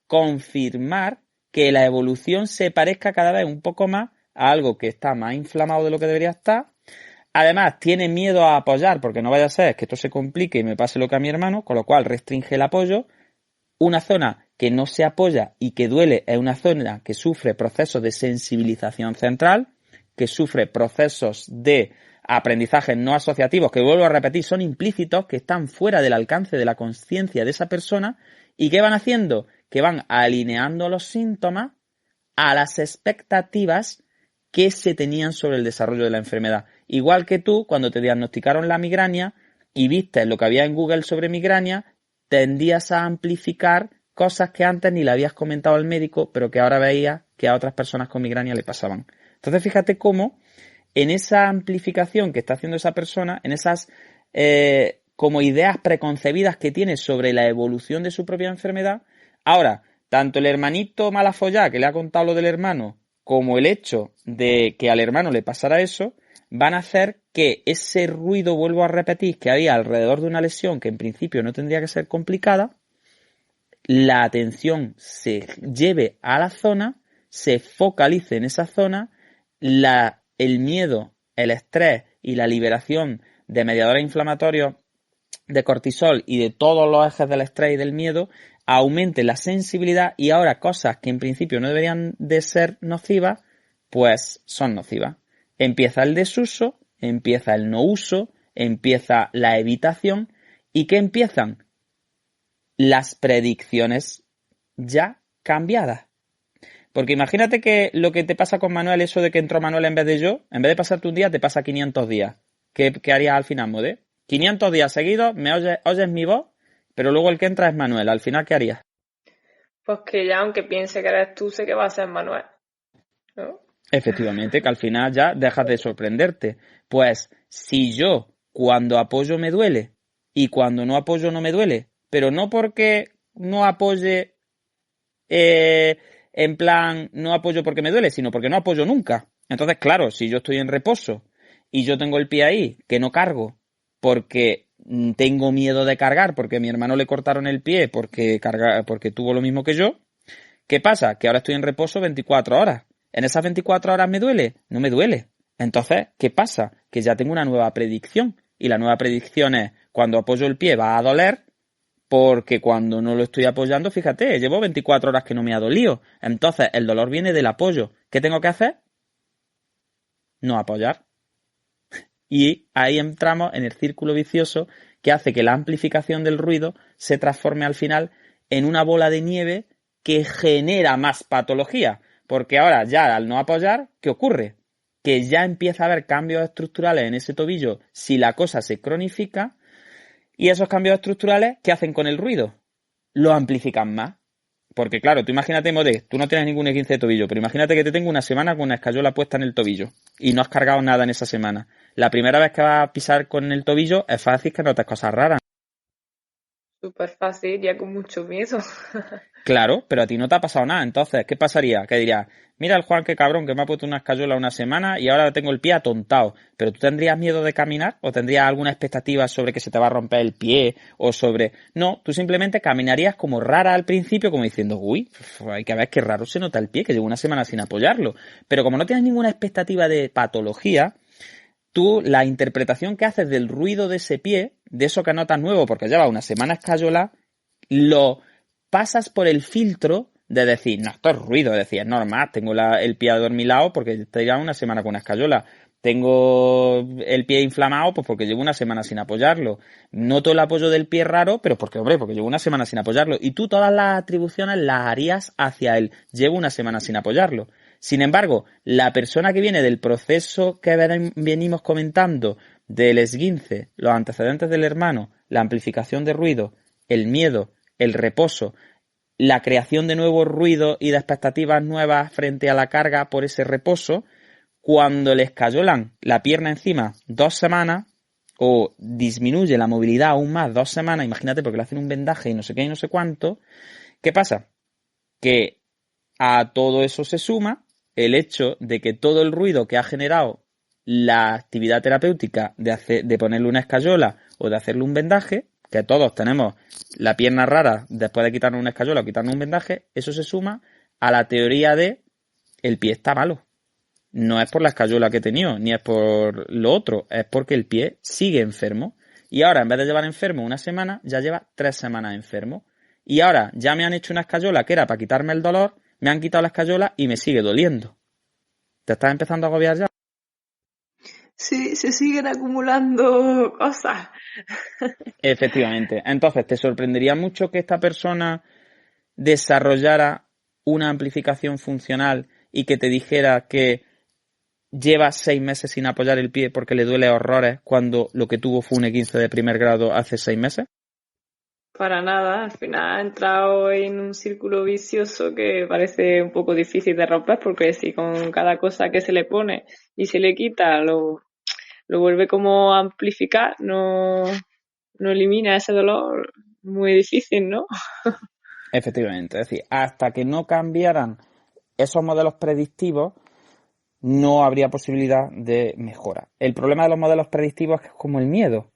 confirmar que la evolución se parezca cada vez un poco más a algo que está más inflamado de lo que debería estar. Además, tiene miedo a apoyar porque no vaya a ser que esto se complique y me pase lo que a mi hermano, con lo cual restringe el apoyo. Una zona que no se apoya y que duele es una zona que sufre procesos de sensibilización central, que sufre procesos de aprendizaje no asociativos, que vuelvo a repetir, son implícitos, que están fuera del alcance de la conciencia de esa persona. ¿Y qué van haciendo? Que van alineando los síntomas a las expectativas que se tenían sobre el desarrollo de la enfermedad. Igual que tú, cuando te diagnosticaron la migraña y viste lo que había en Google sobre migraña, tendías a amplificar cosas que antes ni le habías comentado al médico, pero que ahora veías que a otras personas con migraña le pasaban. Entonces, fíjate cómo en esa amplificación que está haciendo esa persona, en esas como ideas preconcebidas que tiene sobre la evolución de su propia enfermedad, ahora, tanto el hermanito malafollá que le ha contado lo del hermano, como el hecho de que al hermano le pasara eso, van a hacer que ese ruido, vuelvo a repetir, que había alrededor de una lesión que en principio no tendría que ser complicada, la atención se lleve a la zona, se focalice en esa zona, el miedo, el estrés y la liberación de mediadores inflamatorios de cortisol y de todos los ejes del estrés y del miedo aumente la sensibilidad y ahora cosas que en principio no deberían de ser nocivas, pues son nocivas. Empieza el desuso, empieza el no uso, empieza la evitación y ¿qué empiezan? Las predicciones ya cambiadas. Porque imagínate que lo que te pasa con Manuel, eso de que entró Manuel en vez de yo, en vez de pasarte un día, te pasa 500 días. ¿Qué harías al final, Mode? 500 días seguidos, me oyes mi voz, pero luego el que entra es Manuel. Al final, ¿qué harías? Pues que ya, aunque piense que eres tú, sé que va a ser Manuel, ¿no? Efectivamente, que al final ya dejas de sorprenderte. Pues si yo cuando apoyo me duele y cuando no apoyo no me duele, pero no porque no apoye en plan no apoyo porque me duele, sino porque no apoyo nunca. Entonces, claro, si yo estoy en reposo y yo tengo el pie ahí que no cargo porque tengo miedo de cargar, porque a mi hermano le cortaron el pie porque tuvo lo mismo que yo, ¿qué pasa? Que ahora estoy en reposo 24 horas. ¿En esas 24 horas me duele? No me duele. Entonces, ¿qué pasa? Que ya tengo una nueva predicción. Y la nueva predicción es, cuando apoyo el pie va a doler, porque cuando no lo estoy apoyando, fíjate, llevo 24 horas que no me ha dolido. Entonces, el dolor viene del apoyo. ¿Qué tengo que hacer? No apoyar. Y ahí entramos en el círculo vicioso que hace que la amplificación del ruido se transforme al final en una bola de nieve que genera más patología. Porque ahora ya al no apoyar, ¿qué ocurre? Que ya empieza a haber cambios estructurales en ese tobillo si la cosa se cronifica y esos cambios estructurales, ¿qué hacen con el ruido? Lo amplifican más. Porque claro, tú imagínate, Modé, tú no tienes ningún esguince de tobillo, pero imagínate que te tengo una semana con una escayola puesta en el tobillo y no has cargado nada en esa semana. La primera vez que vas a pisar con el tobillo es fácil que notes cosas raras. Súper fácil, ya con mucho miedo. Claro, pero a ti no te ha pasado nada. Entonces, ¿qué pasaría? Que dirías, mira el Juan, qué cabrón, que me ha puesto una escayola una semana y ahora tengo el pie atontado. ¿Pero tú tendrías miedo de caminar? ¿O tendrías alguna expectativa sobre que se te va a romper el pie? O sobre... No, tú simplemente caminarías como rara al principio, como diciendo, uy, hay que ver qué raro se nota el pie, que llevo una semana sin apoyarlo. Pero como no tienes ninguna expectativa de patología, tú la interpretación que haces del ruido de ese pie, de eso que notas nuevo, porque lleva una semana escayola, lo pasas por el filtro de decir, no, esto es ruido, es decir, es normal, tengo el pie adormilado porque estoy ya una semana con una escayola. Tengo el pie inflamado pues porque llevo una semana sin apoyarlo. Noto el apoyo del pie raro, pero porque llevo una semana sin apoyarlo. Y tú todas las atribuciones las harías hacia él. Llevo una semana sin apoyarlo. Sin embargo, la persona que viene del proceso que venimos comentando, del esguince, los antecedentes del hermano, la amplificación de ruido, el miedo, el reposo, la creación de nuevos ruidos y de expectativas nuevas frente a la carga por ese reposo, cuando le escayolan la pierna encima 2 semanas o disminuye la movilidad aún más 2 semanas, imagínate porque le hacen un vendaje y no sé qué y no sé cuánto, ¿qué pasa? Que a todo eso se suma el hecho de que todo el ruido que ha generado la actividad terapéutica de ponerle una escayola o de hacerle un vendaje, que todos tenemos la pierna rara después de quitarnos una escayola o quitarnos un vendaje, eso se suma a la teoría de el pie está malo. No es por la escayola que he tenido, ni es por lo otro, es porque el pie sigue enfermo. Y ahora, en vez de llevar enfermo una semana, ya lleva 3 semanas enfermo. Y ahora ya me han hecho una escayola que era para quitarme el dolor, me han quitado la escayola y me sigue doliendo. ¿Te estás empezando a agobiar ya? Sí, se siguen acumulando cosas. Efectivamente. Entonces, ¿te sorprendería mucho que esta persona desarrollara una amplificación funcional y que te dijera que lleva 6 meses sin apoyar el pie porque le duele horrores cuando lo que tuvo fue un E15 de primer grado hace 6 meses? Para nada, al final ha entrado en un círculo vicioso que parece un poco difícil de romper, porque si con cada cosa que se le pone y se le quita lo vuelve como a amplificar, no elimina ese dolor, muy difícil, ¿no? Efectivamente, es decir, hasta que no cambiaran esos modelos predictivos, no habría posibilidad de mejora. El problema de los modelos predictivos es que es como el miedo,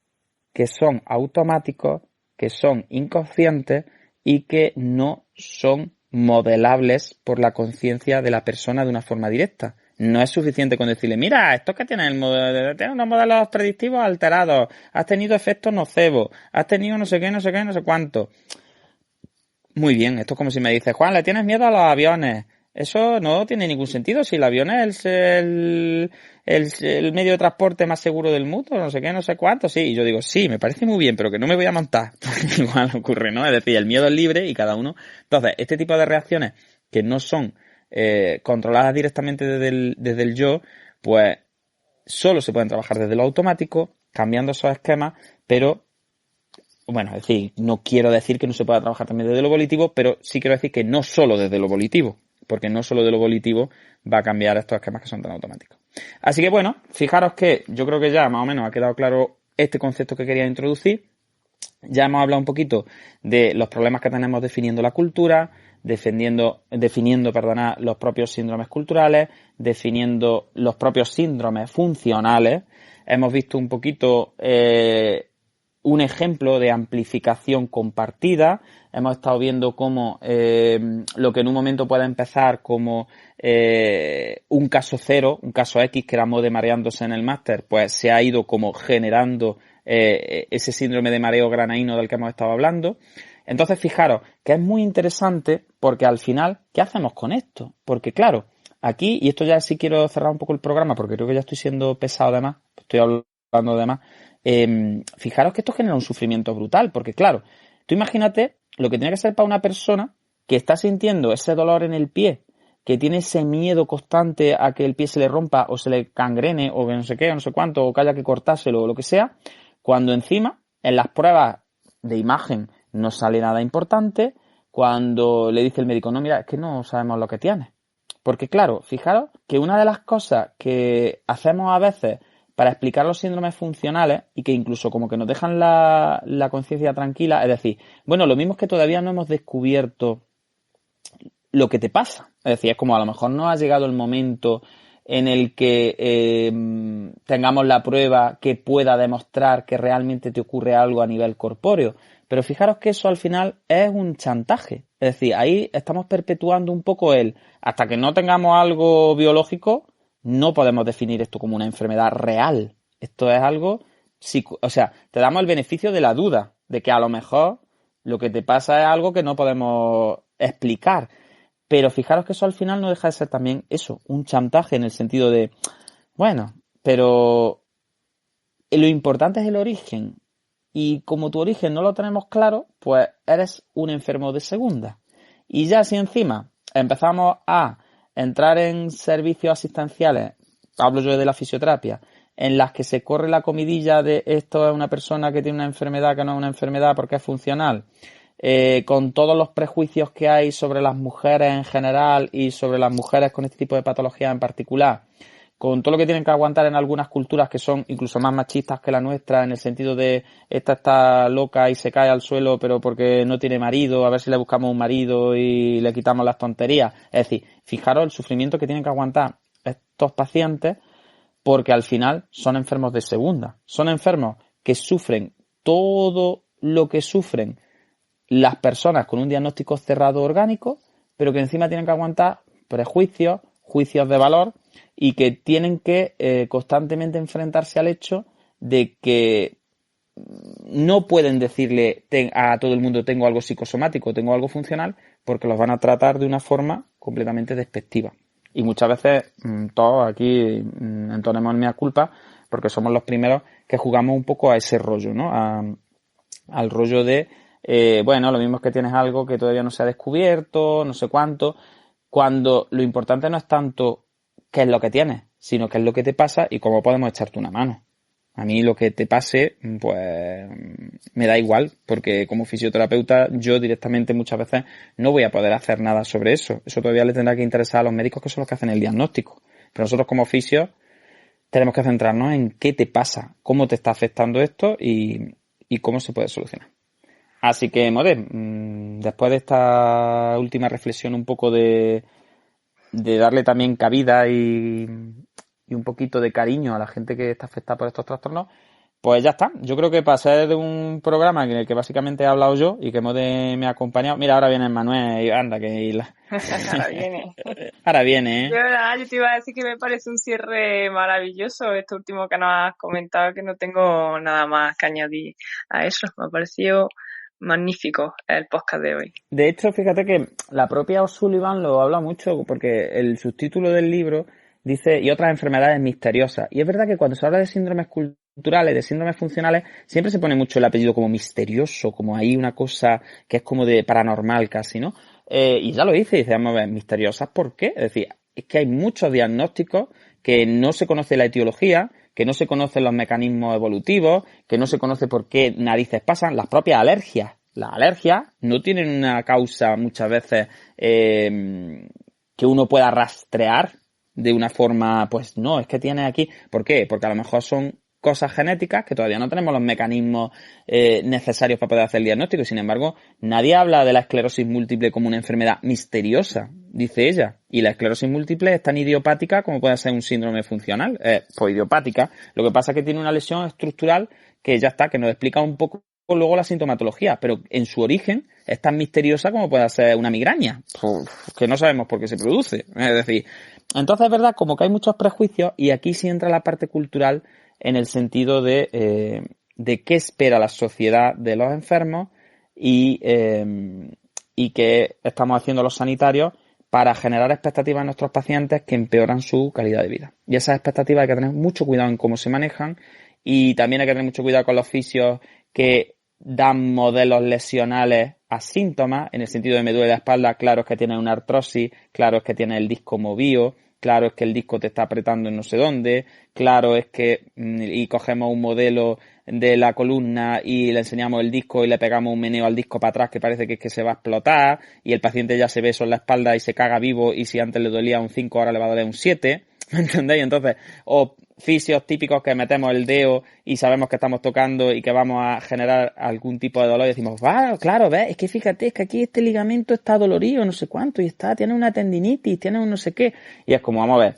que son automáticos, que son inconscientes y que no son modelables por la conciencia de la persona de una forma directa. No es suficiente con decirle, mira, esto que tiene tiene unos modelos predictivos alterados, has tenido efectos nocebos, has tenido no sé qué, no sé qué, no sé cuánto. Muy bien, esto es como si me dices, Juan, ¿le tienes miedo a los aviones? Eso no tiene ningún sentido. Si el avión es el medio de transporte más seguro del mundo, no sé qué, no sé cuánto, sí. Y yo digo, sí, me parece muy bien, pero que no me voy a montar. Igual ocurre, ¿no? Es decir, el miedo es libre y cada uno. Entonces, este tipo de reacciones que no son controladas directamente desde el yo, pues solo se pueden trabajar desde lo automático, cambiando esos esquemas, pero bueno, es decir, no quiero decir que no se pueda trabajar también desde lo volitivo, pero sí quiero decir que no solo desde lo volitivo, porque no solo de lo volitivo va a cambiar estos esquemas que son tan automáticos. Así que bueno, fijaros que yo creo que ya más o menos ha quedado claro este concepto que quería introducir. Ya hemos hablado un poquito de los problemas que tenemos definiendo la cultura, definiendo los propios síndromes culturales, definiendo los propios síndromes funcionales. Hemos visto un poquito un ejemplo de amplificación compartida. Hemos estado viendo cómo lo que en un momento puede empezar como un caso cero, un caso X que era Mode mareándose en el máster, pues se ha ido como generando ese síndrome de mareo granaíno del que hemos estado hablando. Entonces, fijaros que es muy interesante porque al final, ¿qué hacemos con esto? Porque claro, aquí, y esto ya sí quiero cerrar un poco el programa porque creo que ya estoy siendo pesado de más, estoy hablando de más. Fijaros que esto genera un sufrimiento brutal, porque claro, tú imagínate lo que tiene que ser para una persona que está sintiendo ese dolor en el pie, que tiene ese miedo constante a que el pie se le rompa o se le cangrene o que no sé qué, o no sé cuánto, o que haya que cortárselo o lo que sea, cuando encima en las pruebas de imagen no sale nada importante, cuando le dice el médico, no, mira, es que no sabemos lo que tiene. Porque claro, fijaros que una de las cosas que hacemos a veces para explicar los síndromes funcionales y que incluso como que nos dejan la conciencia tranquila, es decir, bueno, lo mismo es que todavía no hemos descubierto lo que te pasa. Es decir, es como a lo mejor no ha llegado el momento en el que tengamos la prueba que pueda demostrar que realmente te ocurre algo a nivel corpóreo. Pero fijaros que eso al final es un chantaje. Es decir, ahí estamos perpetuando un poco hasta que no tengamos algo biológico, no podemos definir esto como una enfermedad real. Esto es algo, o sea, te damos el beneficio de la duda, de que a lo mejor lo que te pasa es algo que no podemos explicar. Pero fijaros que eso al final no deja de ser también eso, un chantaje en el sentido de, bueno, pero lo importante es el origen. Y como tu origen no lo tenemos claro, pues eres un enfermo de segunda. Y ya si encima empezamos a entrar en servicios asistenciales, hablo yo de la fisioterapia, en las que se corre la comidilla de esto es una persona que tiene una enfermedad que no es una enfermedad porque es funcional, con todos los prejuicios que hay sobre las mujeres en general y sobre las mujeres con este tipo de patologías en particular, con todo lo que tienen que aguantar en algunas culturas que son incluso más machistas que la nuestra, en el sentido de esta está loca y se cae al suelo pero porque no tiene marido, a ver si le buscamos un marido y le quitamos las tonterías. Es decir, fijaros el sufrimiento que tienen que aguantar estos pacientes, porque al final son enfermos de segunda. Son enfermos que sufren todo lo que sufren las personas con un diagnóstico cerrado orgánico, pero que encima tienen que aguantar prejuicios, juicios de valor, y que tienen que constantemente enfrentarse al hecho de que no pueden decirle a todo el mundo tengo algo psicosomático, tengo algo funcional, porque los van a tratar de una forma completamente despectiva. Y muchas veces todos aquí entonemos el mea culpa, porque somos los primeros que jugamos un poco a ese rollo, ¿no? Al rollo de, bueno, lo mismo es que tienes algo que todavía no se ha descubierto, no sé cuánto, cuando lo importante no es tanto qué es lo que tienes, sino qué es lo que te pasa y cómo podemos echarte una mano. A mí lo que te pase, pues me da igual, porque como fisioterapeuta yo directamente muchas veces no voy a poder hacer nada sobre eso. Eso todavía le tendrá que interesar a los médicos, que son los que hacen el diagnóstico. Pero nosotros como fisios tenemos que centrarnos en qué te pasa, cómo te está afectando esto y cómo se puede solucionar. Así que, Modé, después de esta última reflexión un poco de darle también cabida y un poquito de cariño a la gente que está afectada por estos trastornos, pues ya está. Yo creo que para ser un programa en el que básicamente he hablado yo y que Mode me ha acompañado, mira, ahora viene Manuel y anda, que Ahora viene. Ahora viene, ¿eh? Yo te iba a decir que me parece un cierre maravilloso esto último que nos has comentado, que no tengo nada más que añadir a eso. Me ha parecido magnífico el podcast de hoy. De hecho, fíjate que la propia O'Sullivan lo habla mucho, porque el subtítulo del libro dice, y otras enfermedades misteriosas. Y es verdad que cuando se habla de síndromes culturales, de síndromes funcionales, siempre se pone mucho el apellido como misterioso, como ahí una cosa que es como de paranormal casi, ¿no? Y ya lo dice, vamos a ver, misteriosas, ¿por qué? Es decir, es que hay muchos diagnósticos que no se conoce la etiología, que no se conocen los mecanismos evolutivos, que no se conoce por qué narices pasan, las propias alergias. Las alergias no tienen una causa muchas veces que uno pueda rastrear de una forma, pues no, es que tiene aquí. ¿Por qué? Porque a lo mejor son cosas genéticas que todavía no tenemos los mecanismos necesarios para poder hacer el diagnóstico. Sin embargo, nadie habla de la esclerosis múltiple como una enfermedad misteriosa, dice ella. Y la esclerosis múltiple es tan idiopática como puede ser un síndrome funcional. Pues idiopática. Lo que pasa es que tiene una lesión estructural que ya está, que nos explica un poco luego la sintomatología, pero en su origen es tan misteriosa como puede ser una migraña, que no sabemos por qué se produce. Es decir, entonces es verdad como que hay muchos prejuicios, y aquí sí entra la parte cultural en el sentido de qué espera la sociedad de los enfermos y qué estamos haciendo los sanitarios para generar expectativas en nuestros pacientes que empeoran su calidad de vida. Y esas expectativas hay que tener mucho cuidado en cómo se manejan, y también hay que tener mucho cuidado con los fisios que dan modelos lesionales a síntomas, en el sentido de me duele la espalda, claro es que tiene una artrosis, claro es que tiene el disco movido, claro es que el disco te está apretando en no sé dónde, claro es que, y cogemos un modelo de la columna y le enseñamos el disco y le pegamos un meneo al disco para atrás que parece que es que se va a explotar, y el paciente ya se ve eso en la espalda y se caga vivo, y si antes le dolía un 5 ahora le va a doler un 7, ¿me entendéis? Entonces, o fisios típicos que metemos el dedo y sabemos que estamos tocando y que vamos a generar algún tipo de dolor y decimos, claro, ves, es que fíjate, es que aquí este ligamento está dolorido, no sé cuánto, y tiene una tendinitis, tiene un no sé qué, y es como, vamos a ver,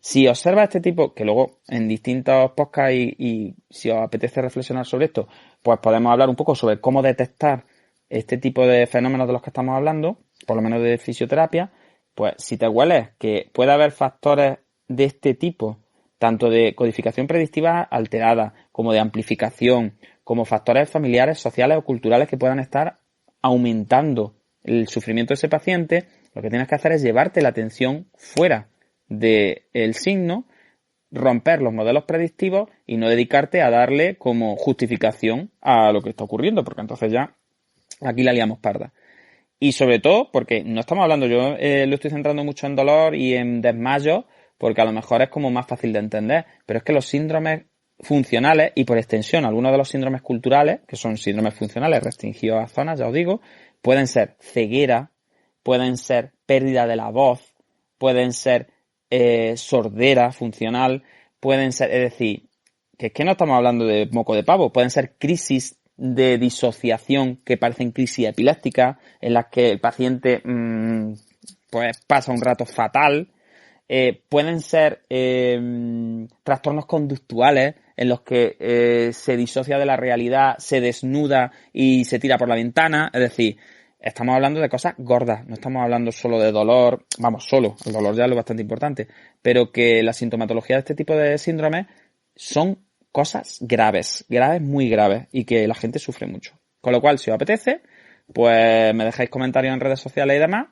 si observa este tipo, que luego en distintos podcasts y si os apetece reflexionar sobre esto, pues podemos hablar un poco sobre cómo detectar este tipo de fenómenos de los que estamos hablando, por lo menos de fisioterapia. Pues si te hueles que puede haber factores de este tipo, tanto de codificación predictiva alterada, como de amplificación, como factores familiares, sociales o culturales que puedan estar aumentando el sufrimiento de ese paciente, Lo que tienes que hacer es llevarte la atención fuera del signo, romper los modelos predictivos y no dedicarte a darle como justificación a lo que está ocurriendo, porque entonces ya aquí la liamos parda. Y sobre todo, porque no estamos hablando, yo lo estoy centrando mucho en dolor y en desmayo, porque a lo mejor es como más fácil de entender, pero es que los síndromes funcionales y por extensión algunos de los síndromes culturales, que son síndromes funcionales restringidos a zonas, ya os digo, pueden ser ceguera, pueden ser pérdida de la voz, pueden ser sordera funcional, pueden ser, es decir, que es que no estamos hablando de moco de pavo, pueden ser crisis de disociación que parecen crisis epilépticas, en las que el paciente pues pasa un rato fatal, pueden ser trastornos conductuales en los que se disocia de la realidad, se desnuda y se tira por la ventana, es decir, estamos hablando de cosas gordas, no estamos hablando solo de dolor, el dolor ya es lo bastante importante, pero que la sintomatología de este tipo de síndromes son cosas graves, muy graves, y que la gente sufre mucho. Con lo cual, si os apetece, pues me dejáis comentarios en redes sociales y demás,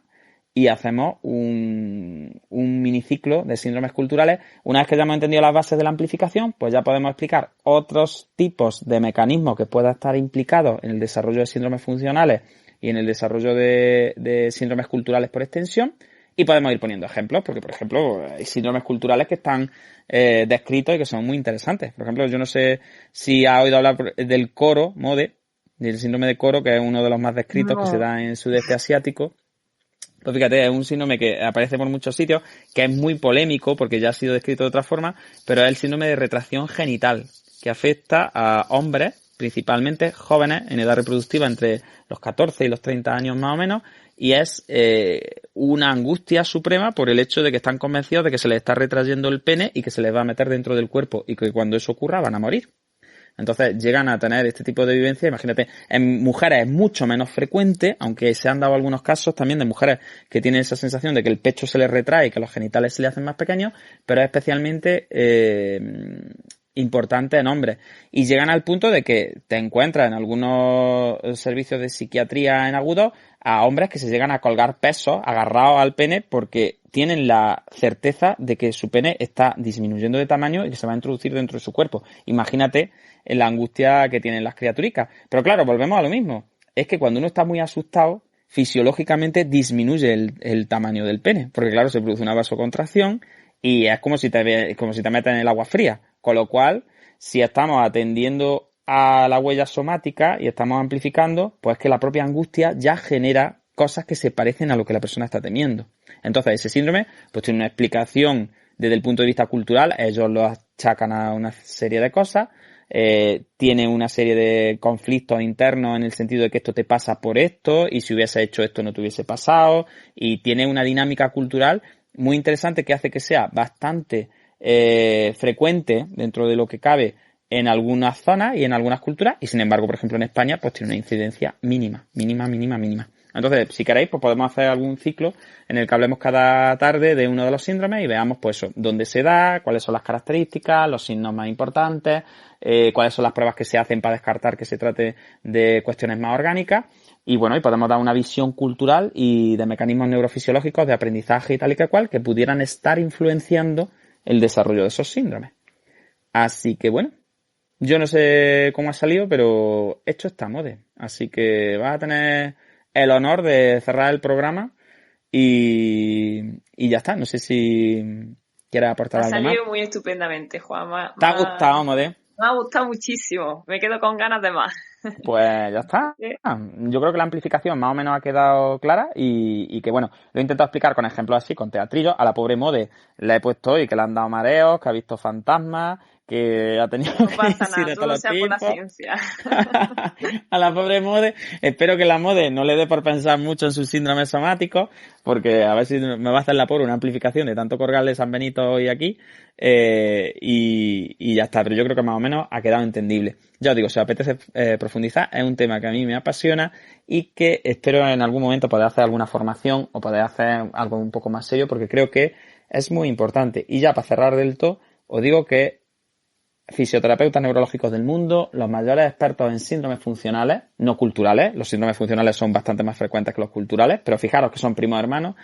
y hacemos un miniciclo de síndromes culturales. Una vez que ya hemos entendido las bases de la amplificación, pues ya podemos explicar otros tipos de mecanismos que puedan estar implicados en el desarrollo de síndromes funcionales y en el desarrollo de síndromes culturales por extensión, y podemos ir poniendo ejemplos, porque, por ejemplo, hay síndromes culturales que están descritos y que son muy interesantes. Por ejemplo, yo no sé si ha oído hablar del coro, MODE, del síndrome de coro, que es uno de los más descritos, que se da en el sudeste asiático. Pues fíjate, es un síndrome que aparece por muchos sitios, que es muy polémico porque ya ha sido descrito de otra forma, pero es el síndrome de retracción genital, que afecta a hombres, principalmente jóvenes, en edad reproductiva entre los 14 y los 30 años más o menos, y es una angustia suprema por el hecho de que están convencidos de que se les está retrayendo el pene y que se les va a meter dentro del cuerpo y que cuando eso ocurra van a morir. Entonces llegan a tener este tipo de vivencia. Imagínate, en mujeres es mucho menos frecuente, aunque se han dado algunos casos también de mujeres que tienen esa sensación de que el pecho se les retrae y que los genitales se les hacen más pequeños, pero es especialmente importante en hombres. Y llegan al punto de que te encuentras en algunos servicios de psiquiatría en agudo a hombres que se llegan a colgar pesos agarrados al pene porque tienen la certeza de que su pene está disminuyendo de tamaño y que se va a introducir dentro de su cuerpo. Imagínate la angustia que tienen las criaturicas. Pero claro, volvemos a lo mismo. Es que cuando uno está muy asustado, fisiológicamente disminuye el tamaño del pene. Porque claro, se produce una vasocontracción y es como si te metes en el agua fría. Con lo cual, si estamos atendiendo a la huella somática y estamos amplificando, pues que la propia angustia ya genera cosas que se parecen a lo que la persona está temiendo. Entonces, ese síndrome pues tiene una explicación desde el punto de vista cultural. Ellos lo achacan a una serie de cosas. Tiene una serie de conflictos internos en el sentido de que esto te pasa por esto y si hubiese hecho esto no te hubiese pasado, y tiene una dinámica cultural muy interesante que hace que sea bastante frecuente dentro de lo que cabe en algunas zonas y en algunas culturas, y sin embargo, por ejemplo, en España pues tiene una incidencia mínima. Entonces, si queréis, pues podemos hacer algún ciclo en el que hablemos cada tarde de uno de los síndromes y veamos pues eso, dónde se da, cuáles son las características, los signos más importantes, cuáles son las pruebas que se hacen para descartar que se trate de cuestiones más orgánicas, y bueno, y podemos dar una visión cultural y de mecanismos neurofisiológicos de aprendizaje y tal y que cual que pudieran estar influenciando el desarrollo de esos síndromes. Así que bueno, yo no sé cómo ha salido, pero hecho está, Mode. Así que vas a tener el honor de cerrar el programa y ya está. No sé si quieres aportar algo más. Ha salido muy estupendamente, Juan. ¿Te ha gustado, Mode? Me ha gustado muchísimo. Me quedo con ganas de más. Pues ya está. Sí. Yo creo que la amplificación más o menos ha quedado clara y que bueno, lo he intentado explicar con ejemplos así, con teatrillos. A la pobre Mode le he puesto hoy que le han dado mareos, que ha visto fantasmas, que ha tenido No pasa crisis de nada, todo sea por la ciencia. A la pobre Mode, espero que la Mode no le dé por pensar mucho en sus síndromes somáticos, porque a ver si me va a hacer la pobre una amplificación de tanto colgarle San Benito hoy aquí, y ya está. Pero yo creo que más o menos ha quedado entendible. Ya os digo, si os apetece profundizar, es un tema que a mí me apasiona y que espero en algún momento poder hacer alguna formación o poder hacer algo un poco más serio, porque creo que es muy importante. Y ya para cerrar del todo, os digo que fisioterapeutas neurológicos del mundo, los mayores expertos en síndromes funcionales, no culturales. Los síndromes funcionales son bastante más frecuentes que los culturales, pero fijaros que son primos hermanos.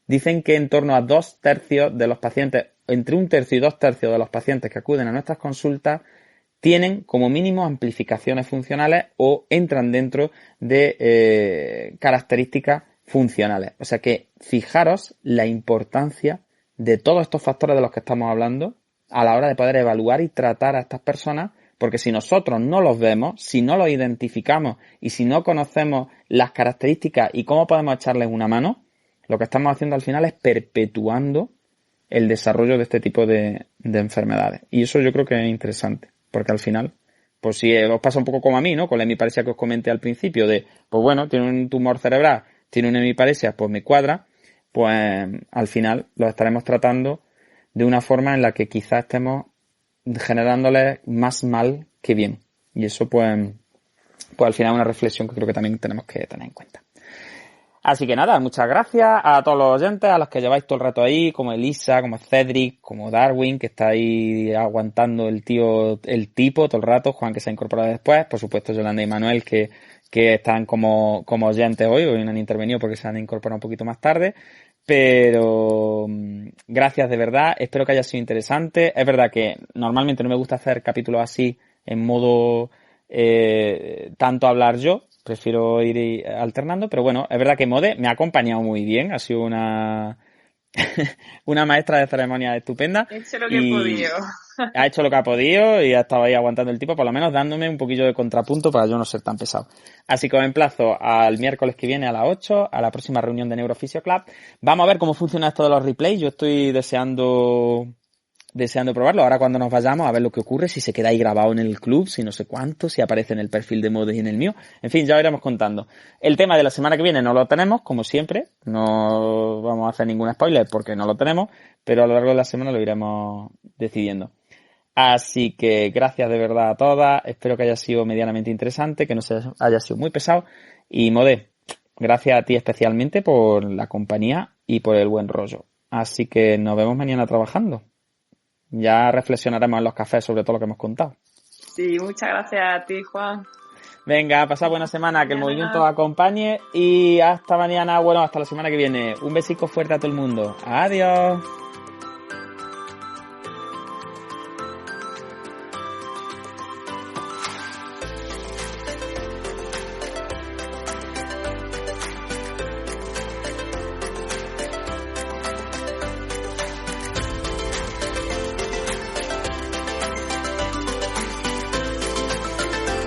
Dicen que en torno a 2/3 de los pacientes, entre 1/3 y 2/3 de los pacientes que acuden a nuestras consultas tienen como mínimo amplificaciones funcionales o entran dentro de características funcionales. O sea que fijaros la importancia de todos estos factores de los que estamos hablando a la hora de poder evaluar y tratar a estas personas, porque si nosotros no los vemos, si no los identificamos y si no conocemos las características y cómo podemos echarles una mano, lo que estamos haciendo al final es perpetuando el desarrollo de este tipo de enfermedades. Y eso yo creo que es interesante, porque al final, pues si os pasa un poco como a mí, ¿no? Con la hemiparesia que os comenté al principio de, pues bueno, tiene un tumor cerebral, tiene una hemiparesia, pues me cuadra, pues al final lo estaremos tratando de una forma en la que quizás estemos generándoles más mal que bien. Y eso pues al final es una reflexión que creo que también tenemos que tener en cuenta. Así que nada, muchas gracias a todos los oyentes, a los que lleváis todo el rato ahí, como Elisa, como Cedric, como Darwin, que está ahí aguantando el tipo todo el rato, Juan, que se ha incorporado después, por supuesto Yolanda y Manuel, que están como oyentes hoy no han intervenido porque se han incorporado un poquito más tarde. Pero gracias de verdad, espero que haya sido interesante. Es verdad que normalmente no me gusta hacer capítulos así en modo tanto hablar yo, prefiero ir alternando, pero bueno, es verdad que Mode me ha acompañado muy bien, ha sido una maestra de ceremonia estupenda. He hecho lo que he podido. Ha hecho lo que ha podido y ha estado ahí aguantando el tipo, por lo menos dándome un poquillo de contrapunto para yo no ser tan pesado. Así que os emplazo al miércoles que viene a las 8, a la próxima reunión de Neurofisio Club. Vamos a ver cómo funciona esto de los replays. Yo estoy deseando probarlo. Ahora cuando nos vayamos a ver lo que ocurre, si se queda ahí grabado en el club, si no sé cuánto, si aparece en el perfil de Mode y en el mío. En fin, ya lo iremos contando. El tema de la semana que viene no lo tenemos, como siempre. No vamos a hacer ningún spoiler porque no lo tenemos, pero a lo largo de la semana lo iremos decidiendo. Así que gracias de verdad a todas. Espero que haya sido medianamente interesante, que no se haya sido muy pesado. Y Mode, gracias a ti especialmente por la compañía y por el buen rollo. Así que nos vemos mañana trabajando. Ya reflexionaremos en los cafés sobre todo lo que hemos contado. Sí, muchas gracias a ti, Juan. Venga, pasad buena semana, que el movimiento os acompañe y hasta mañana, bueno, hasta la semana que viene. Un besico fuerte a todo el mundo. Adiós.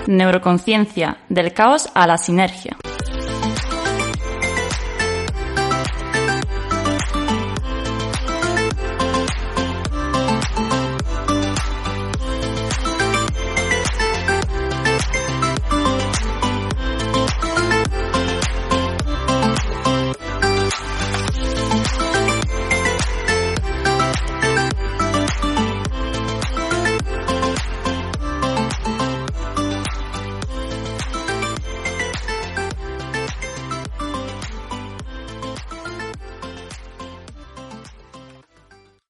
Neuroconciencia, del caos a la sinergia.